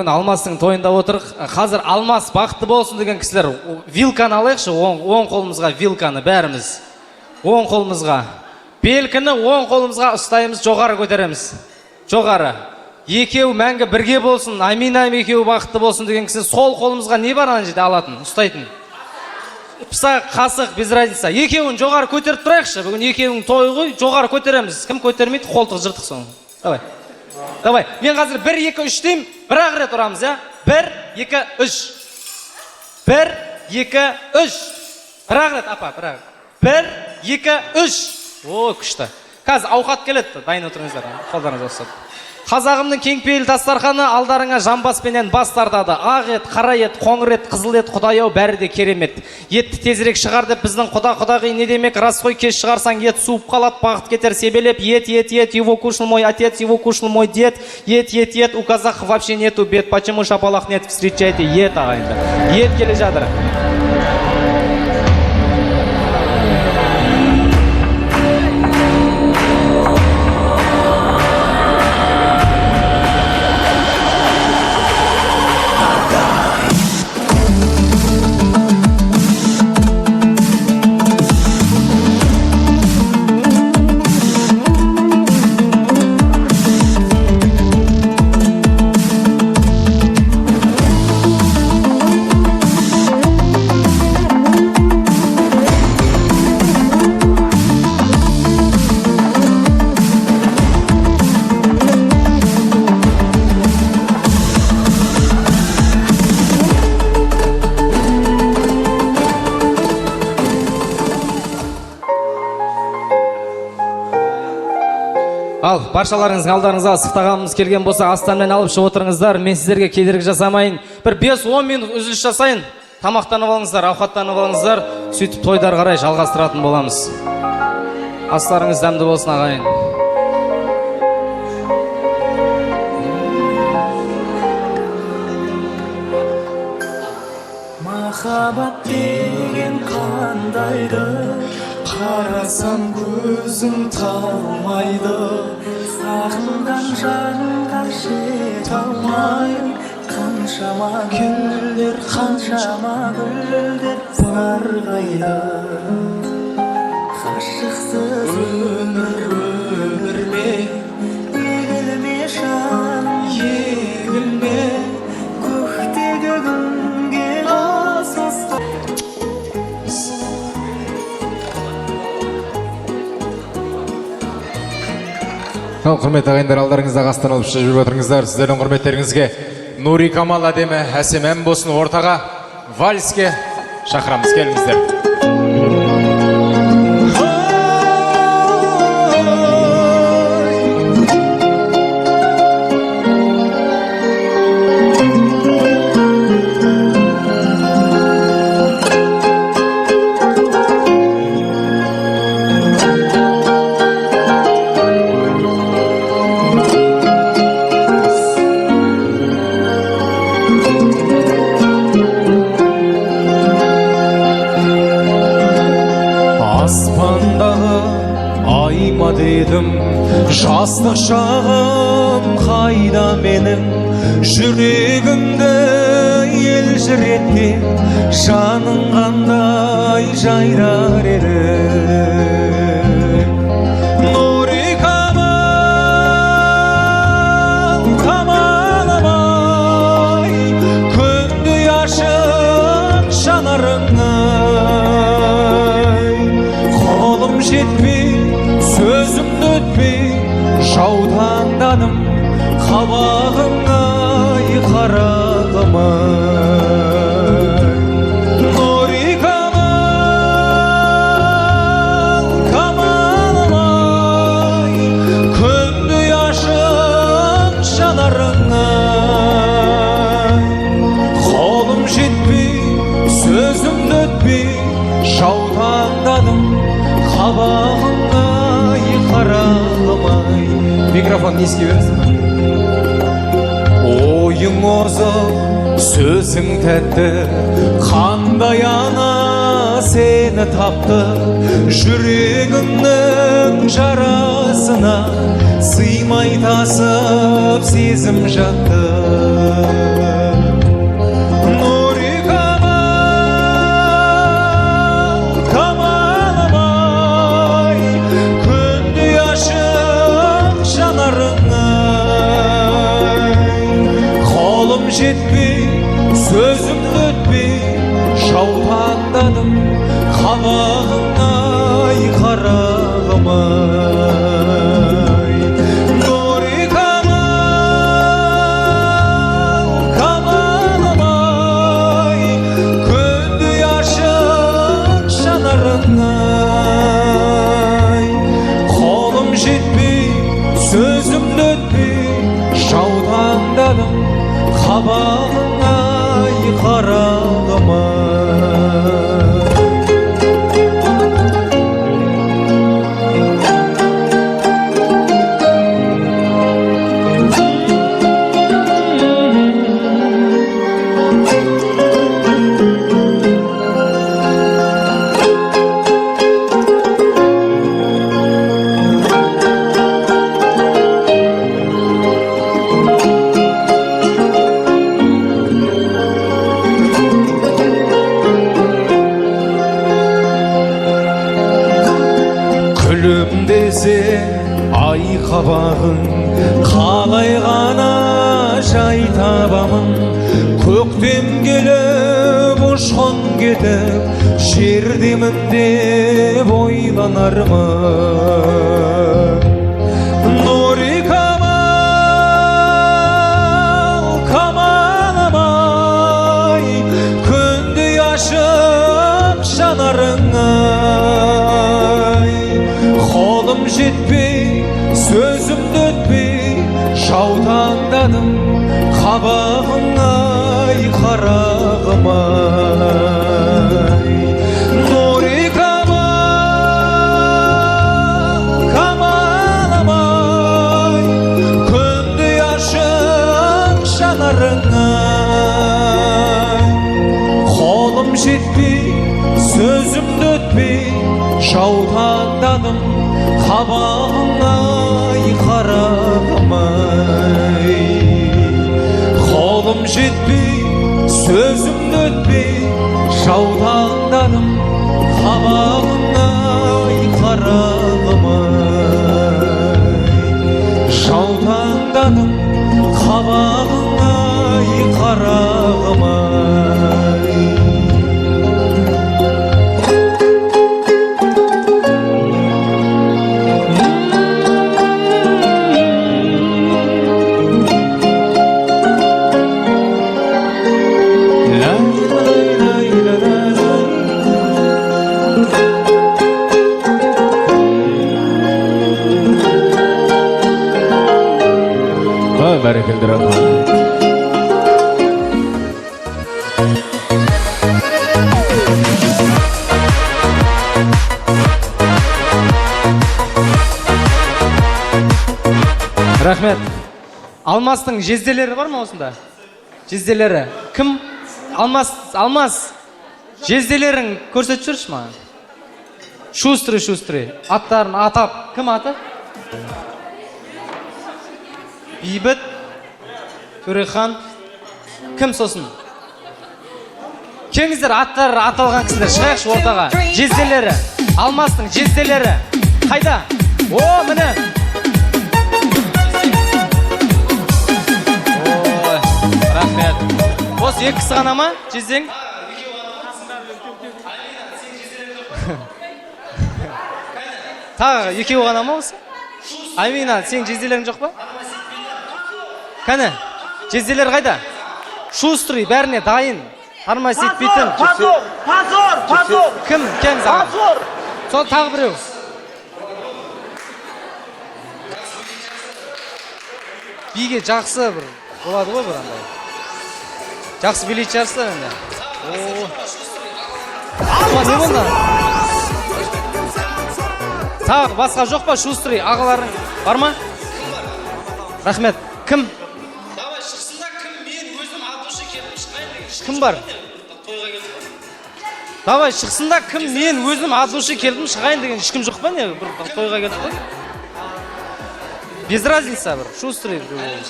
бүгін Алмастың тойында отырық. Қазір Алмас бақытты болсын деген кісілер вилканы алайықшы, оң қолымызға вилканы бәріміз. Оң қолымызға. Белкіні оң қолымызға ұстаймыз, жоғары көтереміз. Жоғары. Екеу мәңгі бірге болсын, аминам екеу бақытты болсын деген кісі сол қолымызға не бар ана жерде алатын, ұстайтын. Пысақ, қасық, без разница. Екеуін жоғары көтеріп тұрайықшы. Бүгін екеуің тойы ғой, жоғары көтереміз. Кім көтермейді, қолтық жыртық соң. Давай. Давай. Мен қазір 1, 2, 3 деймін. Бір-ақ рет ұрамыз, я? 1, 2, 3. 1, 2, 3. Бір-ақ рет, апа, бір-ақ. 1, 2, 3. О, күшті. Қазір ауқат келеді. Дайын отырыңыздар. Қолдарыңыз осып. Қазағымның кеңпейіл дастарханы алдарыңа жамбаспенен бас тартады. Ақ ет, қара ет, қоңыр ет, қызыл ет, құдай-ау бәрі де керемет. Етті тезірек шығар деп біздің құда-құдағи не демек? Рас қой, кеш шығарсаң ет суып қалады, бағыт кетер себелеп. Ет, его кушал мой отец, его кушал мой дед. Ет, у казахов вообще нету бед. Почему шапалақ нет? Встречайте, ет ағайынды. Ет келе жатыр. Ал, баршаларыңыздың алдарыңызға ыстықтағанымыз келген болса, астанмен алып шығып отырыңыздар. Мен сіздерге кедергі жасамайын. Бір 5-10 минут үзіліс жасайын. Тамақтанып алыңыздар, ауқаттанып алыңыздар. Сөйтіп тойдар қарай жалғастыратын боламыз. Астарыңыз дәмді болсын ағайын. Махаббат деген қандайды, қарасам көзім талмайды. Сағынған жанға жете алмайым. Қаншама гүлдер, қаншама гүлдер сарғайды. Ғашықсыз өмір ме, егілме жаным, егілме. Көктегі күнге қосылса. Құрметті ағайындар, алдарыңызда қастан алып жүріп отырыңыздар. Сіздердің құрметтеріңізге Нури Камал әдемі әсем ән болсын, ортаға вальске шақырамыз. Келіңіздер. Дедім, жастық шағым қайда менің, жүрегімді елжіреткен жаның қандай жайрар еді. Нури Камал, Камалым ай, күндей ашық жанарыңа, қолым жетпей сөзімді өтпей жаутаңданым, қабағыңа қарағым ай. Нури Камал, Камалым ай, күндей ашық жанарыңа, қолым жетпей сөзімді өтпей жаутаңданым, қабағыңа қарағымай. Микрофон не істей бересің? Ойың озық, сөзің тәтті, қандай ана сені тапты. Жүрегімнің жарасына сыймай тасып сезім жатты жетпей, сөзім өтпей, жаутаңдадым қабағыңай қарағымай. Нұри камал, камалымай, күндей ашық жанарыңай. Қолым жетпей, сөзім өтпей, жаутаңдадым қабағыңай қарағымай. Ай қабағың қалай ғана жай табамын көктем келіп ұшқын кетіп жердемін деп ойланармын Нұри камал, камалымай күндей ашық жанарыңай қолым жетпей сөзімді өтпей жаутаңдадым қабағыңай қарағымай. Нұри камал, камалымай күндей ашық жанарыңай қолым жетпей сөзімді өтпей жаутаңдадым қабағыңай қарағымай. Қолым жетпей, сөзімді өтпей, жаутаңдадым қабағыңай қарағымай. Жаутаңдадым қабағыңай қарағымай. Бәрекелді рахмет. Рахмет. Алмастың жезделері бар ма осында? Жезделері. Кім? Алмас. Жезделерін көрсетіп жүрші ма? Шустрый. Аттарын атап. Кім аты? Бейбіт, Төрехан, кім сосын? Кеңіздер аттары аталған кісілер шығайықшы ортаға. Жезделері, Алмастың жезделері. Қайда? О, міне. Ой, рахмет. Осы екі кісі ғана ма? Жездең? Тағы екеуі ғана ма осы? Амина, сен жезделерің жоқ па? Кәне, жезделер қайда? Шустрый, бәріне дайын. Тармай сетпейтін. Пазор! Кім саған? Сол тағы біреу. Биге жақсы бір болады ғой бір андай. Жақсы билет шығарсыздар енді. Не болды? Тағы басқа жоқ па? Шустрый, ағаларың бар ма? Рахмет. Кім? Давай шықсында кім мен өзім атушы келіп шығайын деген. Кім бар? Давай шықсында кім мен өзім атушы келдім шығайын деген ешкім жоқ па не? Бір тойға келдік қой. Без разницы бір. Шустрый біреу болыңыз.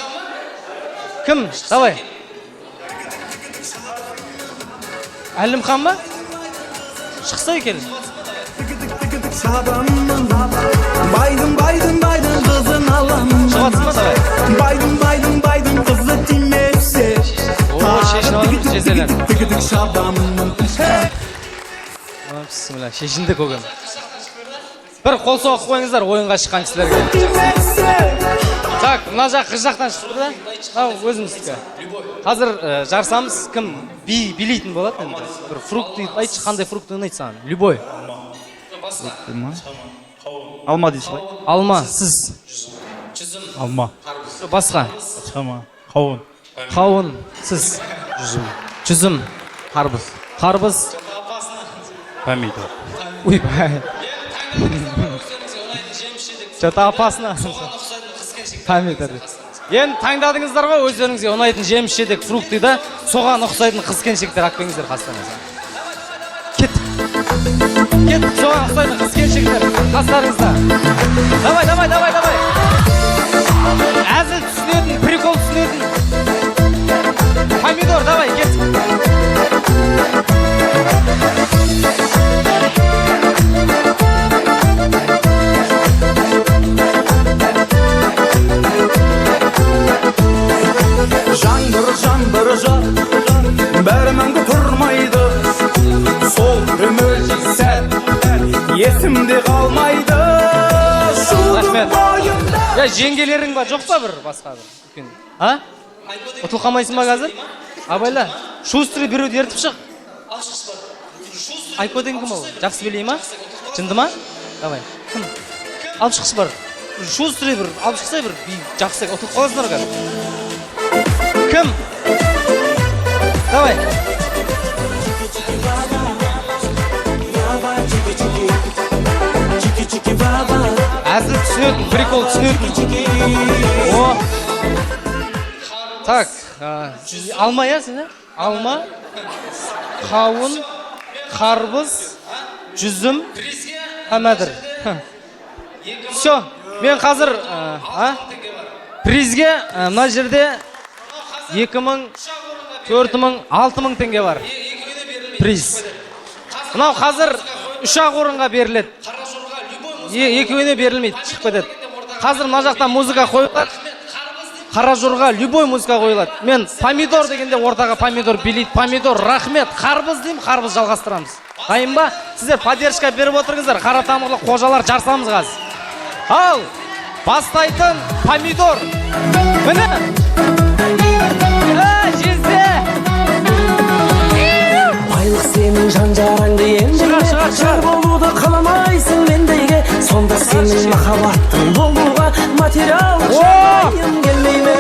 Кім? Давай. Әлімхан ба? Шықса екен. Байдың қызын аламын. Шығатсың ба, давай. Байдың қызы тимепсе. О, шешін алып, жезелер. Бісміллә, шешінді көгім. Бір қол соғып қойыңыздар ойынға шыққан кісілерге. Так, мына жақ қыз жақтан шықты да? Өзіміздікі. Қазір жарсамыз кім билейтін болады енді? Бір фрукты айтшы, қандай фрукты ұнайды саған? Любой. Алма дейсіз ғой? Алма, сіз. Алма. Басқа. Қауын. Қауын, сіз. Жүзім. Қарбыз. Қарбыз. Помидор. Ой, бай. Что-то опасно. Помидор. Енді таңдадыңыздар ғой, өздеріңізге ұнайтын жеміс жидек фрукты да, соған ұқсайтын қыз-келіншектер ақпеңіздер қастарыңызға. Кет, соған ұқсайтын қыз-келіншектер қастарыңызда. Давай. Әзіл түсінетін, прикол түсінетін. Помидор, давай, кет. Жаңбыр жар, бәрі мәңгі тұрмайды. Сол өмір сәт, есімде қалмайды. Рахмет. Жеңгелерің ба, жоқ па бір басқа бір? А? Ұтыл қамайсың ба қазір? Абайла, шустрый біреуді ертіп шық. Айкодың кім ол? Жақсы білей ма? Жынды ма? Давай. Кім? Алып шықшы бар. Шустрый бір, алып шықсай бір, жақсы ұтыл қаласынар қазір. Кім? Давай. Әзіл түсінетін, прикол түсінетін. О. Так, алма я сен? Алма, қауын, қарбыз, жүзім, мәдір. Все, мен қазір призге мына жерде 2000, 4000, 6000 теңге бар. Приз. Мынау қазір 3-ақ орынға беріледі. Екеуіне берілмейді, шығып кетеді. Қазір мына жақта музыка қойылады. Қаражорға любой музыка қойылады. Мен помидор дегенде ортаға помидор билейді. Помидор, рахмет. Қарбыз деймін, қарбыз жалғастырамыз. Дайын ба? Сіздер поддержка беріп отырыңыздар. Қара тамырлы қожалар жарсамыз қазір. Ал, бастайтын помидор. Міне. Жезде. Байлық сенің жан-жараңды емдеме. Жар болуды қаламайсың мендейге. Сонда сенің махаббаттың болуға материал жағдайым келмей ме?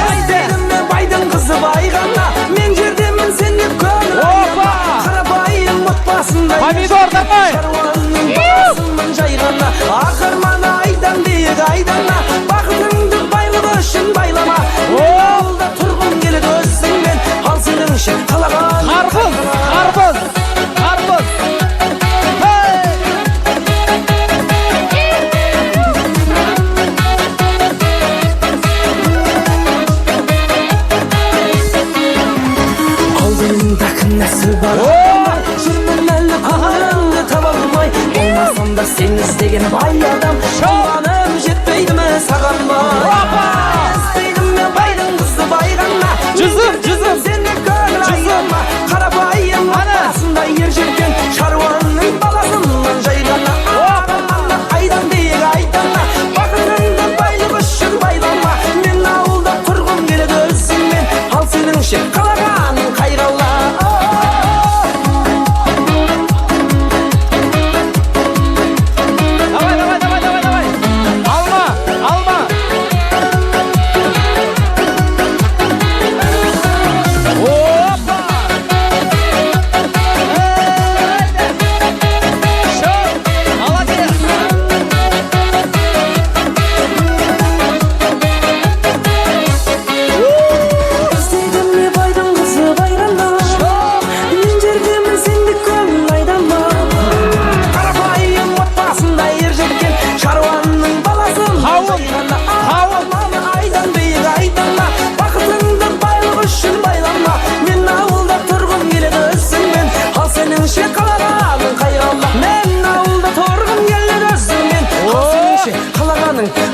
Айдадым мен байдың қызы байғанна. Мен жердемін сен деп көңілім. Қарапайым отбасындай. Помидор давай. Шаруаның басымын жайғанна. Ақырман айдан биік айданна. Бақытыңды байлығы үшін байлама. Ауылда тұрғым келеді өссіңмен. Ал сенің үшін қалаған. Қарбыз. Алдыңда кінәсі бар. Жүрмін әлі көңіліңді таба алмай. Болмасам да сен іздеген бай адам. Шалғаным жетпейді ме?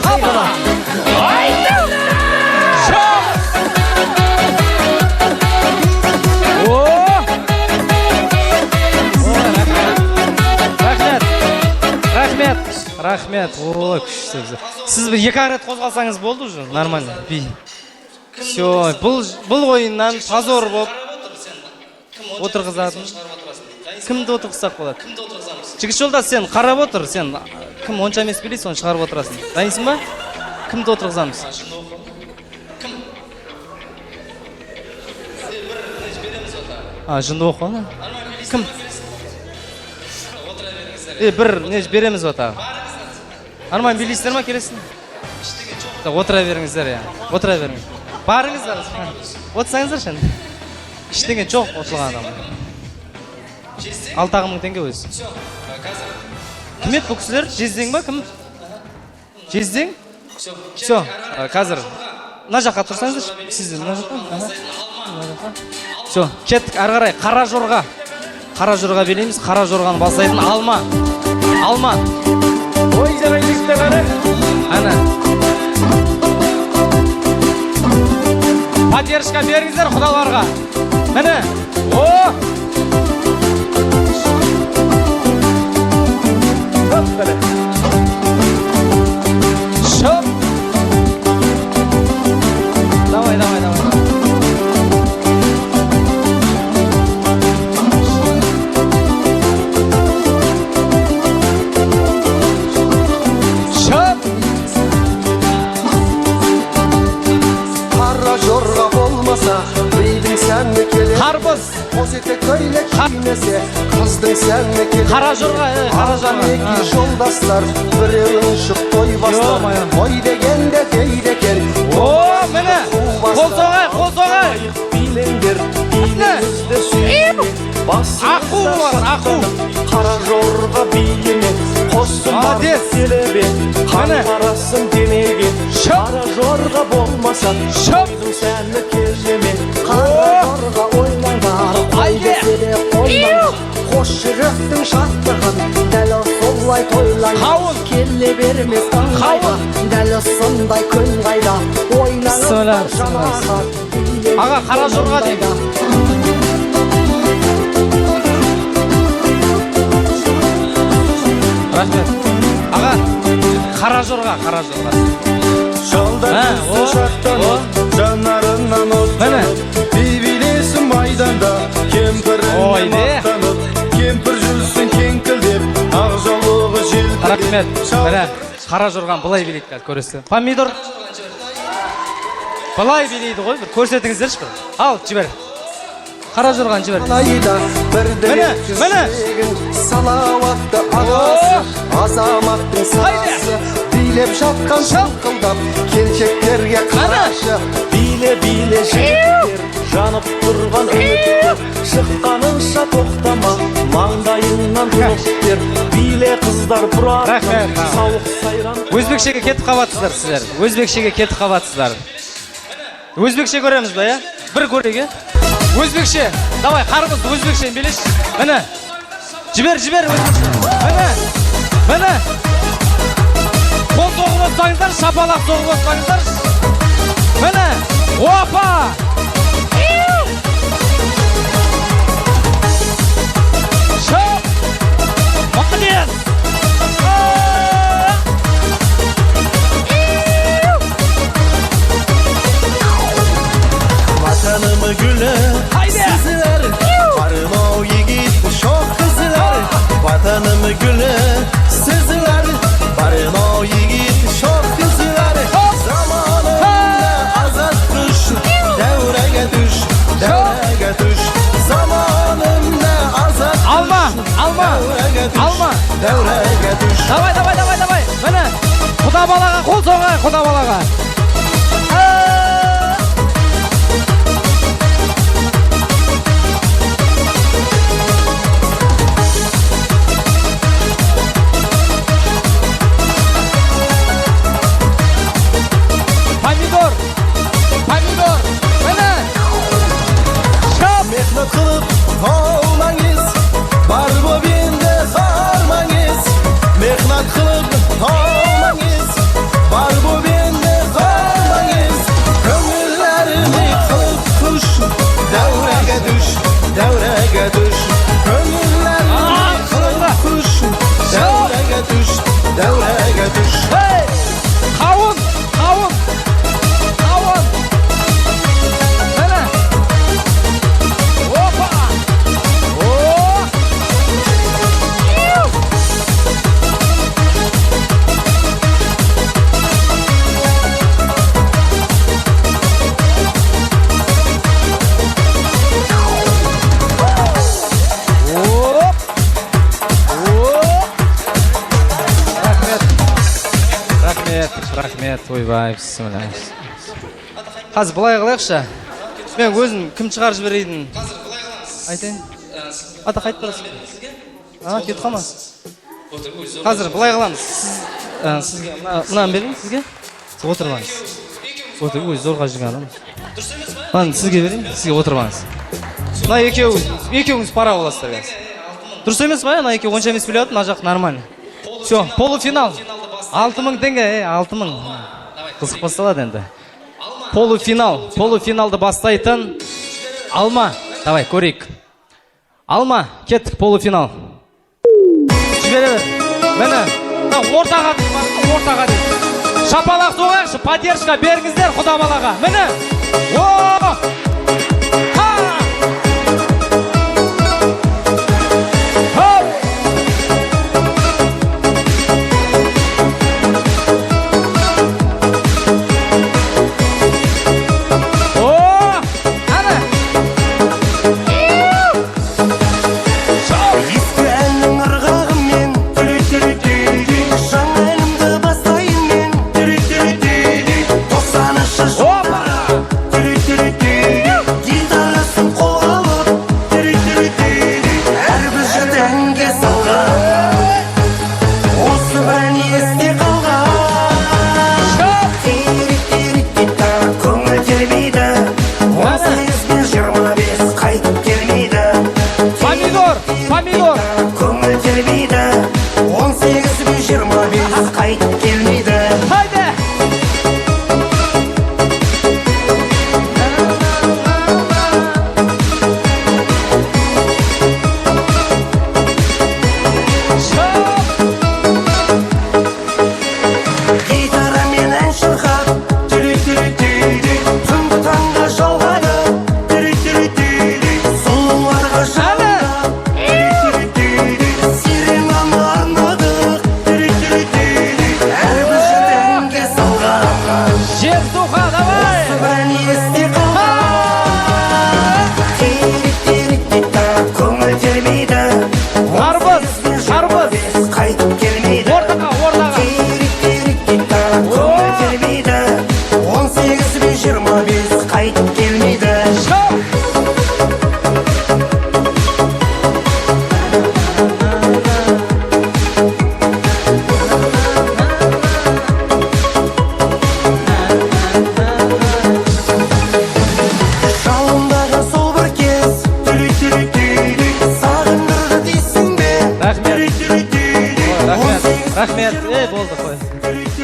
Қайғыла Рахмет. Ой, күшті. Сіз бір екі рет қозғалсаңыз болды уже, нормально. Все, бұл ойыннан позор болып отырғызатын. Кімді отырғызсақ болады? Жігіт жолдас, сен қарап отыр, сен кім онша емес білейсің, соны шығарып отырасың. Дайынсың ба? Кімді отырғызамыз? Жынды оқу ана? Кім? Бір не береміз ота. Арман билейсіздер ма, келесің? Отыра беріңіздер, я. Отыра беріңіз. Барыңыздар. Отырсаңыздар шын. Іштеген жоқ отырған адам. 6 мың теңге өз. Кім еді бұл кісілер? Жездең ба, кім? Жездең? Все, қазір. Мына жаққа тұрсаңыздар. Сіз мына жаққа? Все, кеттік ары қарай. Қара жорға. Қара жорға белейміз. Қара жорғаны басайтын алма. Алма. Ой, жарай жігіттер қара. Ана. Поддержка беріңіздер құдаларға. Міне. О! Шоп. Давай. Қарбыз. Қара жорға, қара жорға. Жолдастар, біреуін шық той бастар. Ой дегенде дейді екен. О, міне. Қол соғай. Билендер, биліңізді сүйіп. Ақу бар, ақу. Қара жорға биіне. Қосын бар селебе. Қан қарасын денеге. Қара жорға болмаса. Шойдың сәні кежеме. Қара жорға ойнаңдар. Айдеселе қойнаңдар. Қош жүректің шаттығын. Дәл солай тойлайды. Қауын. Келе бермес ыңғайға. Дәл сондай күн қайда. Ойнаңыздар жанаға. Аға, қара жорға дейді. Рахмет. Аға, қара жорға. Жолдарыңызды шаттанып, жанарынан оттанып, бейбілесің майданда, кемпіріне мақтанып, кемпір жүрсің кеңкілдеп, ақ жаулығы желпілдеп. Рахмет. Міне, қара жорған бұлай билейді қазір, көресіздер. Помидор. Бұлай билейді ғой, бір көрсетіңіздерші бір. Ал, жібер. Қара жорған жібер. Міне. Салауатты ағасы, азаматтың сарасы, билеп жатқан шалқылдап, келшектерге қарашы. Биле жігіттер, жанып тұрған үміттер, шыққанынша тоқтама, маңдайыңнан тұлықтер. Биле қыздар бұрар, сауық сайран. Өзбекшеге кетіп қабатсыздар сіздер. Өзбекшеге кетіп қабатсыздар. Өзбекше көреміз ба, я? Бір көреге. Өзбекше. Давай, қарбыз өзбекшені білеш. Міне. Жібер өзбекше. Міне. Қол соғып отсаңыздар, шапалақ соғып отсаңыздар. Міне. Опа! Шоп! Молодец! Vatanımı gülü sizler, varın o yiğit çok kızlar. Vatanımı gülü sizler, varın o yiğit çok kızlar. Zamanında azat düş, devreye düş. Zamanında azat düş, devreye düş. Давай. Міне. Құда балаға қол соғай, құда балаға. Помидор. Mene. Şap. Mehmet kılıp olmanız, var bu binde sarmanız. Mehmet kılıp olmanız, рахмет ойбай бісміллә. Қазір былай қылайықшы. Мен өзім кім шығарып жіберейін? Айтайын. Ата қайтып барасың? Кетіп қалмас. Қазір былай қыламыз. Сізге мынаны берейін сізге. Сіз отырмаңыз. Өзі зорға жүрген адам. Мынаны сізге берейін, сізге отырмаңыз. Мына екеуіңіз пара боласыздар қазір. Дұрыс емес па? Мына екеуі онша емес біледі, мына жақ нормально. Все, полуфинал. 6000 теңге, 6000. Қызық басталады енді. Полуфиналды бастайтын Алма. Давай, көрейік. Алма, кеттік полуфинал. Жібере бер. Мені, ортаға дейін. Шапалақ соғайықшы, поддержка беріңіздер құда балаға. Мені.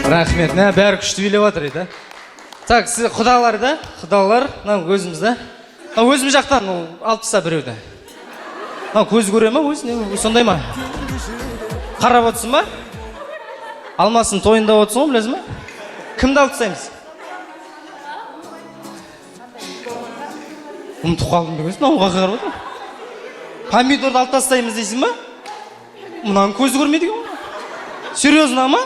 Рахмет, бәрі күшті билеп отыр еді. Так, сіз құдалар да, құдалар, өзімізді. Өзім жақтан алып тастап біреуді. Көз көре ма өзіне, сондай ма? Қарап отырсын ба? Алмасын тойында отырсын ғой, білесің ба? Кімді алып тастаймыз? Ұмытып қалдым дегенсің, оңға қарап отыр. Помидорды алып тастаймыз дейсің ба? Мұнан көз көрмейді екен ғой. Серьезно ма?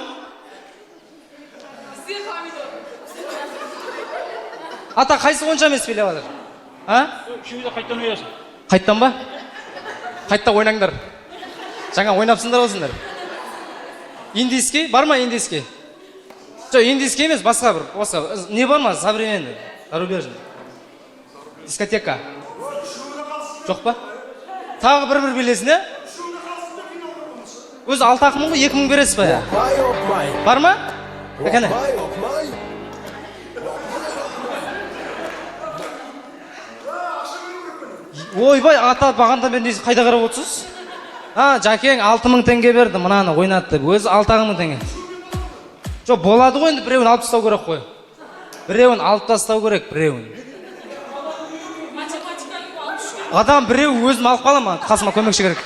Ата қайсы онша емес билеп жатыр? Үшеуі қайттан ойасың. Қайттан ба? Қайтта ойнаңдар. Жаңа ойнапсыңдар осыңдар. Индийский бар ма индийский? Жоқ, индийский емес, басқа бір. Не бар ма? Современный. Зарубежный. Дискотека. Жоқ па? Тағы бір билесін, е? Өзі 6000 ғой, 2000 бересіз ба? Бар ма? Әкәне? Ойбай, ата бағанда мен қайда қарап отырсыз? Жакең 6000 теңге берді, мынаны ойнатты. Өзі 6000 теңге. Жоқ, болады ғой, енді біреуін алып тастау керек қой. Біреуін алып тастау керек, біреуін. Адам біреу өзім алып қалама, қасыма көмекші керек.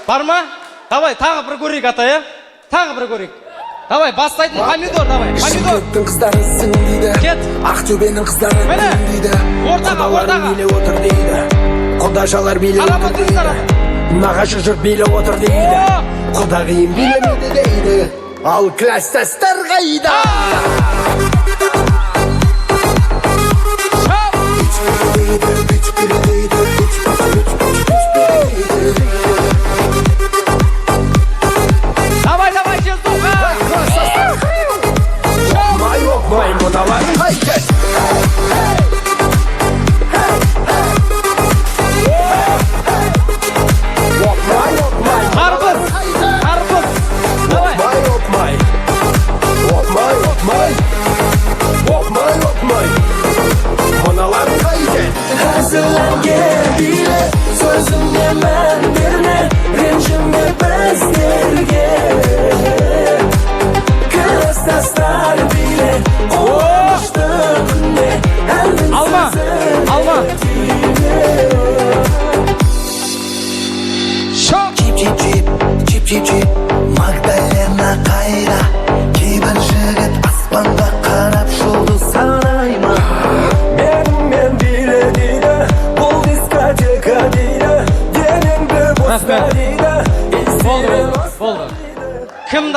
Бар ма? Давай, тағы бір көрейік ата, е? Тағы бір көрейік. Давай, бастайтын помидор, давай. Помидор. Шымкенттің қыздарысың дейді. Кет. Ақтөбенің қыздары дейді. Ортаға. Билеп отыр дейді. Құдашалар билеп отыр дейді. Нағашы жұрт билеп отыр дейді. Құдағиым билемеді дейді. Ал кластастар қайда? Давай,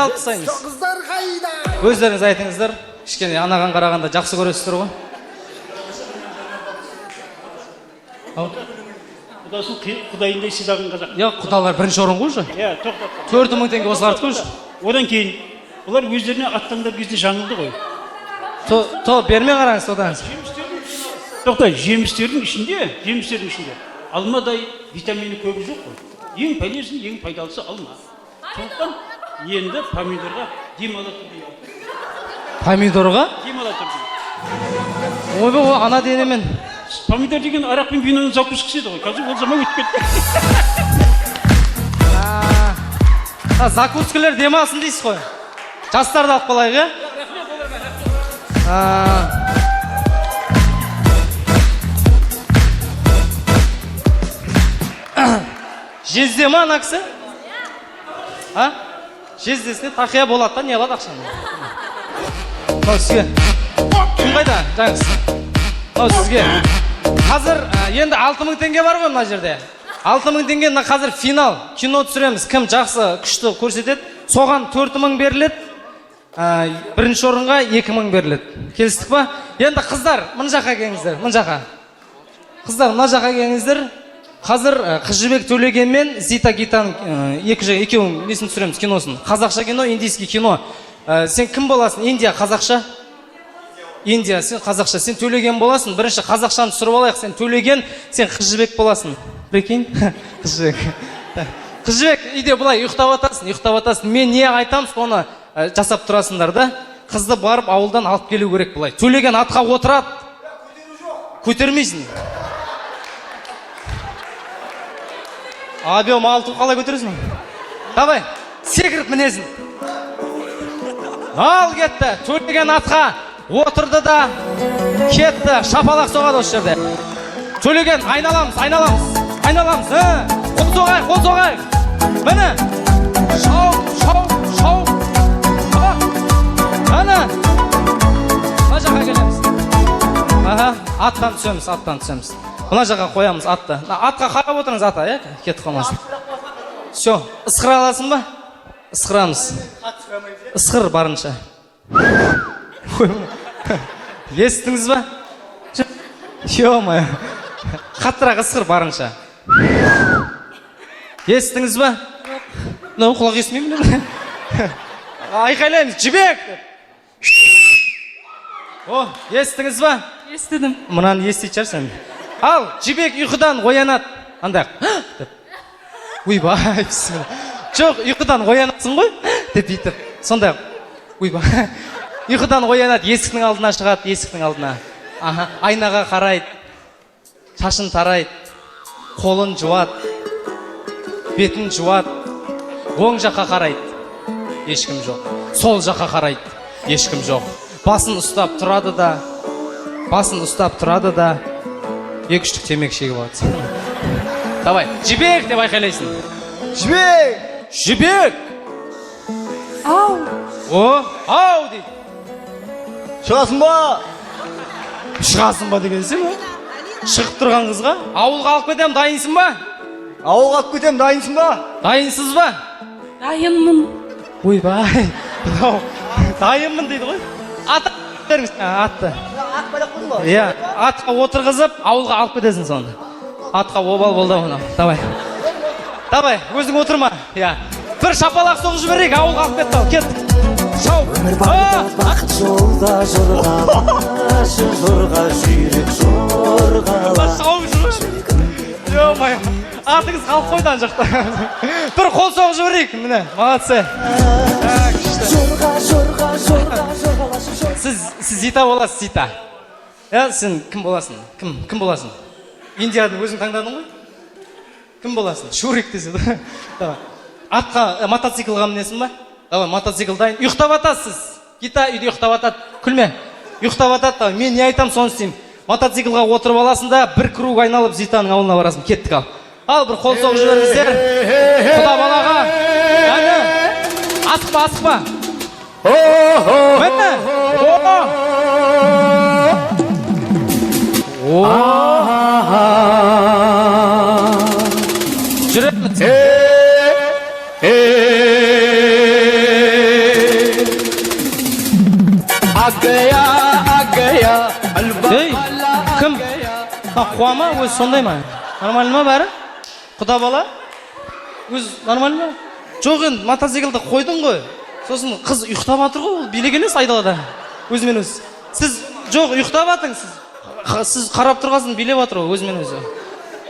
алып тастаймыз. Қыздар қайда? Өздеріңіз айтыңыздар. Кішкене анаған қарағанда жақсы көресіздер ғой. Құдасын құдайындай сыйлаған қазақ. Құдалар бірінші орын ғой уже. 4000 теңге осыларды қойшы. Одан кейін олар өздеріне аттандар кезде жаңылды ғой. Бермей қараңыз содан. Жемістердің ішінде алмадай витамині көбі жоқ қой. Ең полезный, ең пайдалысы алма. Сондықтан енді помидорға демала түрде. Помидорға? Демала түрде. Ойбай, ана денемен. Помидор деген арақ пен виноның закускасы еді ғой. Қазір ол заман өтіп кетті. Закускалар демалсын дейсіз ғой. Жастарды алып қалайық, е? Жезде ма ана кісі? Жездесіне тақия болады да, не алады ақшаны? Мынау сізге. Кім қайда? Жаңыз. Мынау сізге. Қазір енді 6000 теңге бар ғой мына жерде. 6000 теңге қазір финал. Кино түсіреміз. Кім жақсы күшті көрсетеді? Соған 4000 беріледі. Бірінші орынға 2000 беріледі. Келістік па? Енді қыздар, мына жаққа келіңіздер. Мына жаққа. Қыздар, мына жаққа келіңіздер. Қазір Қызжібек Төлеген мен Зита Гитан екеуің несін түсіреміз киносын. Қазақша кино, индийский кино. Сен кім боласың? Индия, қазақша? Индия, сен қазақша. Сен Төлеген боласың. Бірінші қазақшаны түсіріп алайық. Сен Төлеген, сен Қызжібек боласың. Прикинь? Қызжібек. Қызжібек, үйде бұлай ұйықтап атасың. Мен не айтам, соны жасап тұрасыңдар да. Қызды барып ауылдан алып келу керек бұлай. Төлеген атқа отырады. Көтермейсің. Абе, малту қалай көтересің? Давай, секіріп мінезін. Ал кетті. Төлеген атқа отырды да кетті. Шапалақ соғады осы жерде. Төлеген, айналамыз. Қол соғайық. Міне. Шау. Міне. Мына жаққа келеміз. Аттан түсеміз. Мына жаққа қоямыз атты. Атқа қарап отырыңыз ата, е? Кетіп қалмасын. Все, ысқыра аласың ба? Ысқырамыз. Ысқыр барынша. Естіңіз ба? Ё-моё. Қаттырақ ысқыр барынша. Естіңіз ба? Құлақ естімеймін мен. Айқайлаймыз, жібек! Естіңіз ба? Естідім. Мұнаны естейт шығарсың. Ал, жібек ұйқыдан оянады. Андай. Ойбай, жоқ, ұйқыдан оянасың ғой? Деп бүйтіп. Сондай. Ойбай. Ұйқыдан оянады, есіктің алдына шығады, Айнаға қарайды. Шашын тарайды. Қолын жуады. Бетін жуады. Оң жаққа қарайды. Ешкім жоқ. Сол жаққа қарайды. Ешкім жоқ. Басын ұстап тұрады да. 2-3 темек шегіп алады. Давай, жібек деп айқайлайсың. Жібек! Ау! Ау дейді. Шығасың ба деген сен ма? Шығып тұрған қызға? Ауылға алып кетем, дайынсың ба? Дайынсыз ба? Дайынмын. Ойбай, дайынмын дейді ғой. Атты. Атқа отырғызып, ауылға алып кетесің сонда. Атқа обал болды мұны. Давай, өзің отырма. Бір шапалақ соғып жіберейік, ауылға алып кетті. Кет. Шау. Өмір барда бақыт жолда жорға жүйрік жорғала. Шау жүріп. Ё-моё. Атыңыз қалып қойды ана жақта. Бір қол соғып жіберейік. Міне, молодцы. Сіз Зита боласыз, Зита. Сен кім боласың? Кім боласың? Индияны өзің таңдадың ғой? Кім боласың? Шурик десе. Атқа мотоциклға мінесің ба? Давай, мотоцикл дайын. Ұйықтап атасыз. Гита үйде ұйықтап атады. Күлме. Ұйықтап атады. Мен не айтам, соны істеймін. Мотоциклға отырып аласың да, бір круг айналып Зитаның ауылына барасың. Кеттік ал. Ал, бір қол соғып жіберіңіздер. Құда балаға. Асықпа. Міне. Жүреміз. ей кім қуама өзі сондай ма нормально ма бәрі құда бала өзі нормально ма жоқ енді мотоциклді қойдың ғой сосын қыз ұйықтап жатыр ғой ол билеген емес айдалада өзімен өзі сіз жоқ ұйықтап жатырсыз сіз қарап тұрғасын билеп жатыр ғой өзімен өзі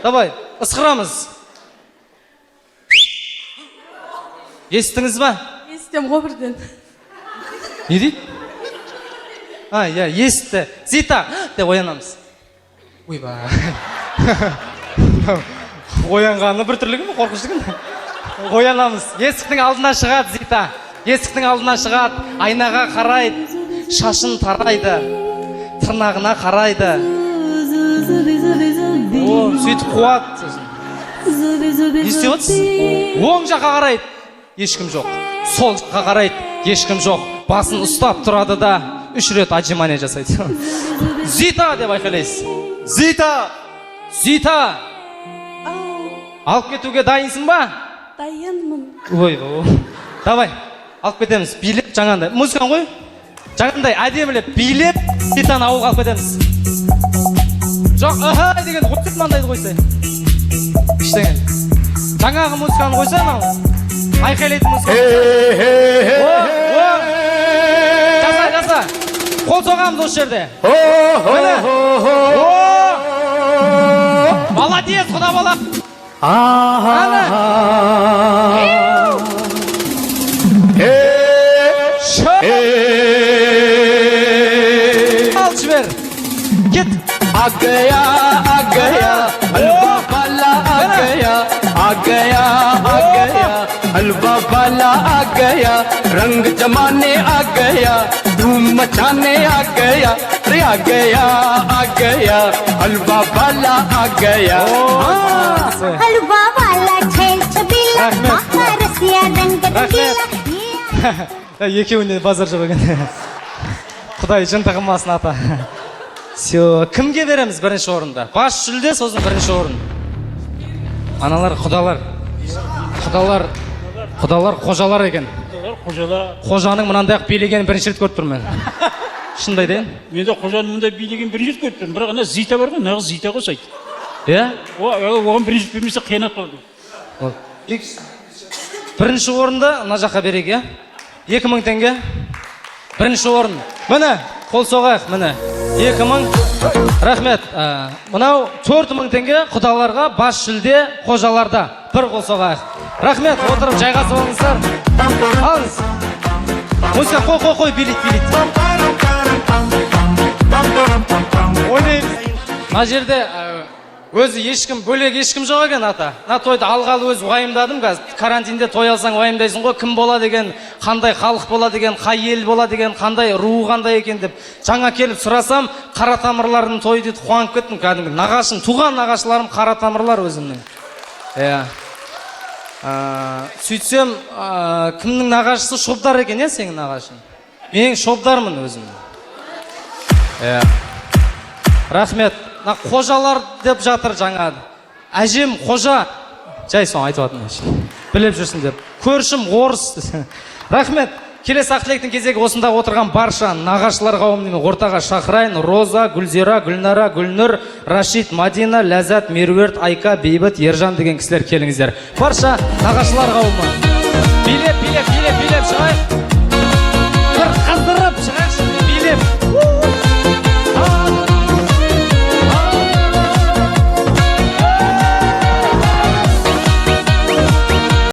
давай ысқырамыз естіңіз ба естім ғой бірден не дейді иә естті зита деп оянамыз ойбай оянғаны біртүрлі ме қорқынышты ма оянамыз есіктің алдына шығады зита есіктің алдына шығады айнаға қарайды шашын тарайды тырнағына қарайды сөйтіп қуады сосын не істеп отырсыз оң жаққа қарайды ешкім жоқ сол жаққа қарайды ешкім жоқ басын ұстап тұрады да 3 рет отжимание жасайды зита деп айқайлайсыз зита зита алып кетуге дайынсың ба дайынмын ойбай давай алып кетеміз билеп жаңағындай музыканы қой жаңағындай әдемілеп билеп зитаны ауылға алып кетеміз жоқ деген қойсай мынандайды қойсай ештеңе жаңағы музыканы қойсай анау айқайлайтын музыка жаса қол соғамыз осы жерде молодец құда бала ал жібер кет हलवा वाला आ गया रंग जमाने आ गया धूम मचाने आ गया रे आ गया हलवा वाला आ गया हलवा वाला छेल छबीला रसिया रंग रंगीला екеуіне базар жоқ екен құдай жынты қылмасын ата все кімге береміз бірінші орында бас жүлде сосын бірінші орын аналар құдалар қожалар екен қожаның мынандай ақ билегенін бірінші рет көріп тұрмын мен шынымды айтайын мен де қожаның мындай билегенін бірінші рет көріп тұрмын бірақ ана зита бар ғой нағыз зита қосайды иә оған бірінші рет бермесе қиянат болады бірінші орынды мына жаққа берейік иә 2000 теңге бірінші орын міне қол соғайық міне 2000 рахмет мынау 4000 теңге құдаларға бас жүлде қожаларда бір қол соғайық рахмет отырып жайғасып алыңыздар алыңыз музыка қой билейді ойнаймыз мына жерде өзі ешкім бөлек ешкім жоқ екен ата мына тойды алғалы өзі уайымдадым қазір карантинде той алсаң уайымдайсың ғой кім болады екен қандай халық болады екен қай ел болады екен қандай руы қандай екен деп жаңа келіп сұрасам қара тамырлардың тойы дейді қуанып кеттім кәдімгі нағашым туған нағашыларым қара тамырлар өзімнің иә сөйтсем кімнің нағашысы шобдар екен иә сенің нағашың мен шобдармын өзім иә рахмет қожалар деп жатыр жаңа әжем қожа жай соң айтып жатырмын біліп жүрсін деп көршім орыс рахмет келесі ақтілектің кезегі осында отырған барша нағашылар қауымын ортаға шақырайын Роза, Гүлзира, Гүлнара, Гүлнұр, Рашид, Мадина, Ләззат, Меруерт, Айка, Бейбіт, Ержан деген кісілер келіңіздер барша нағашылар қауымы билеп шығайық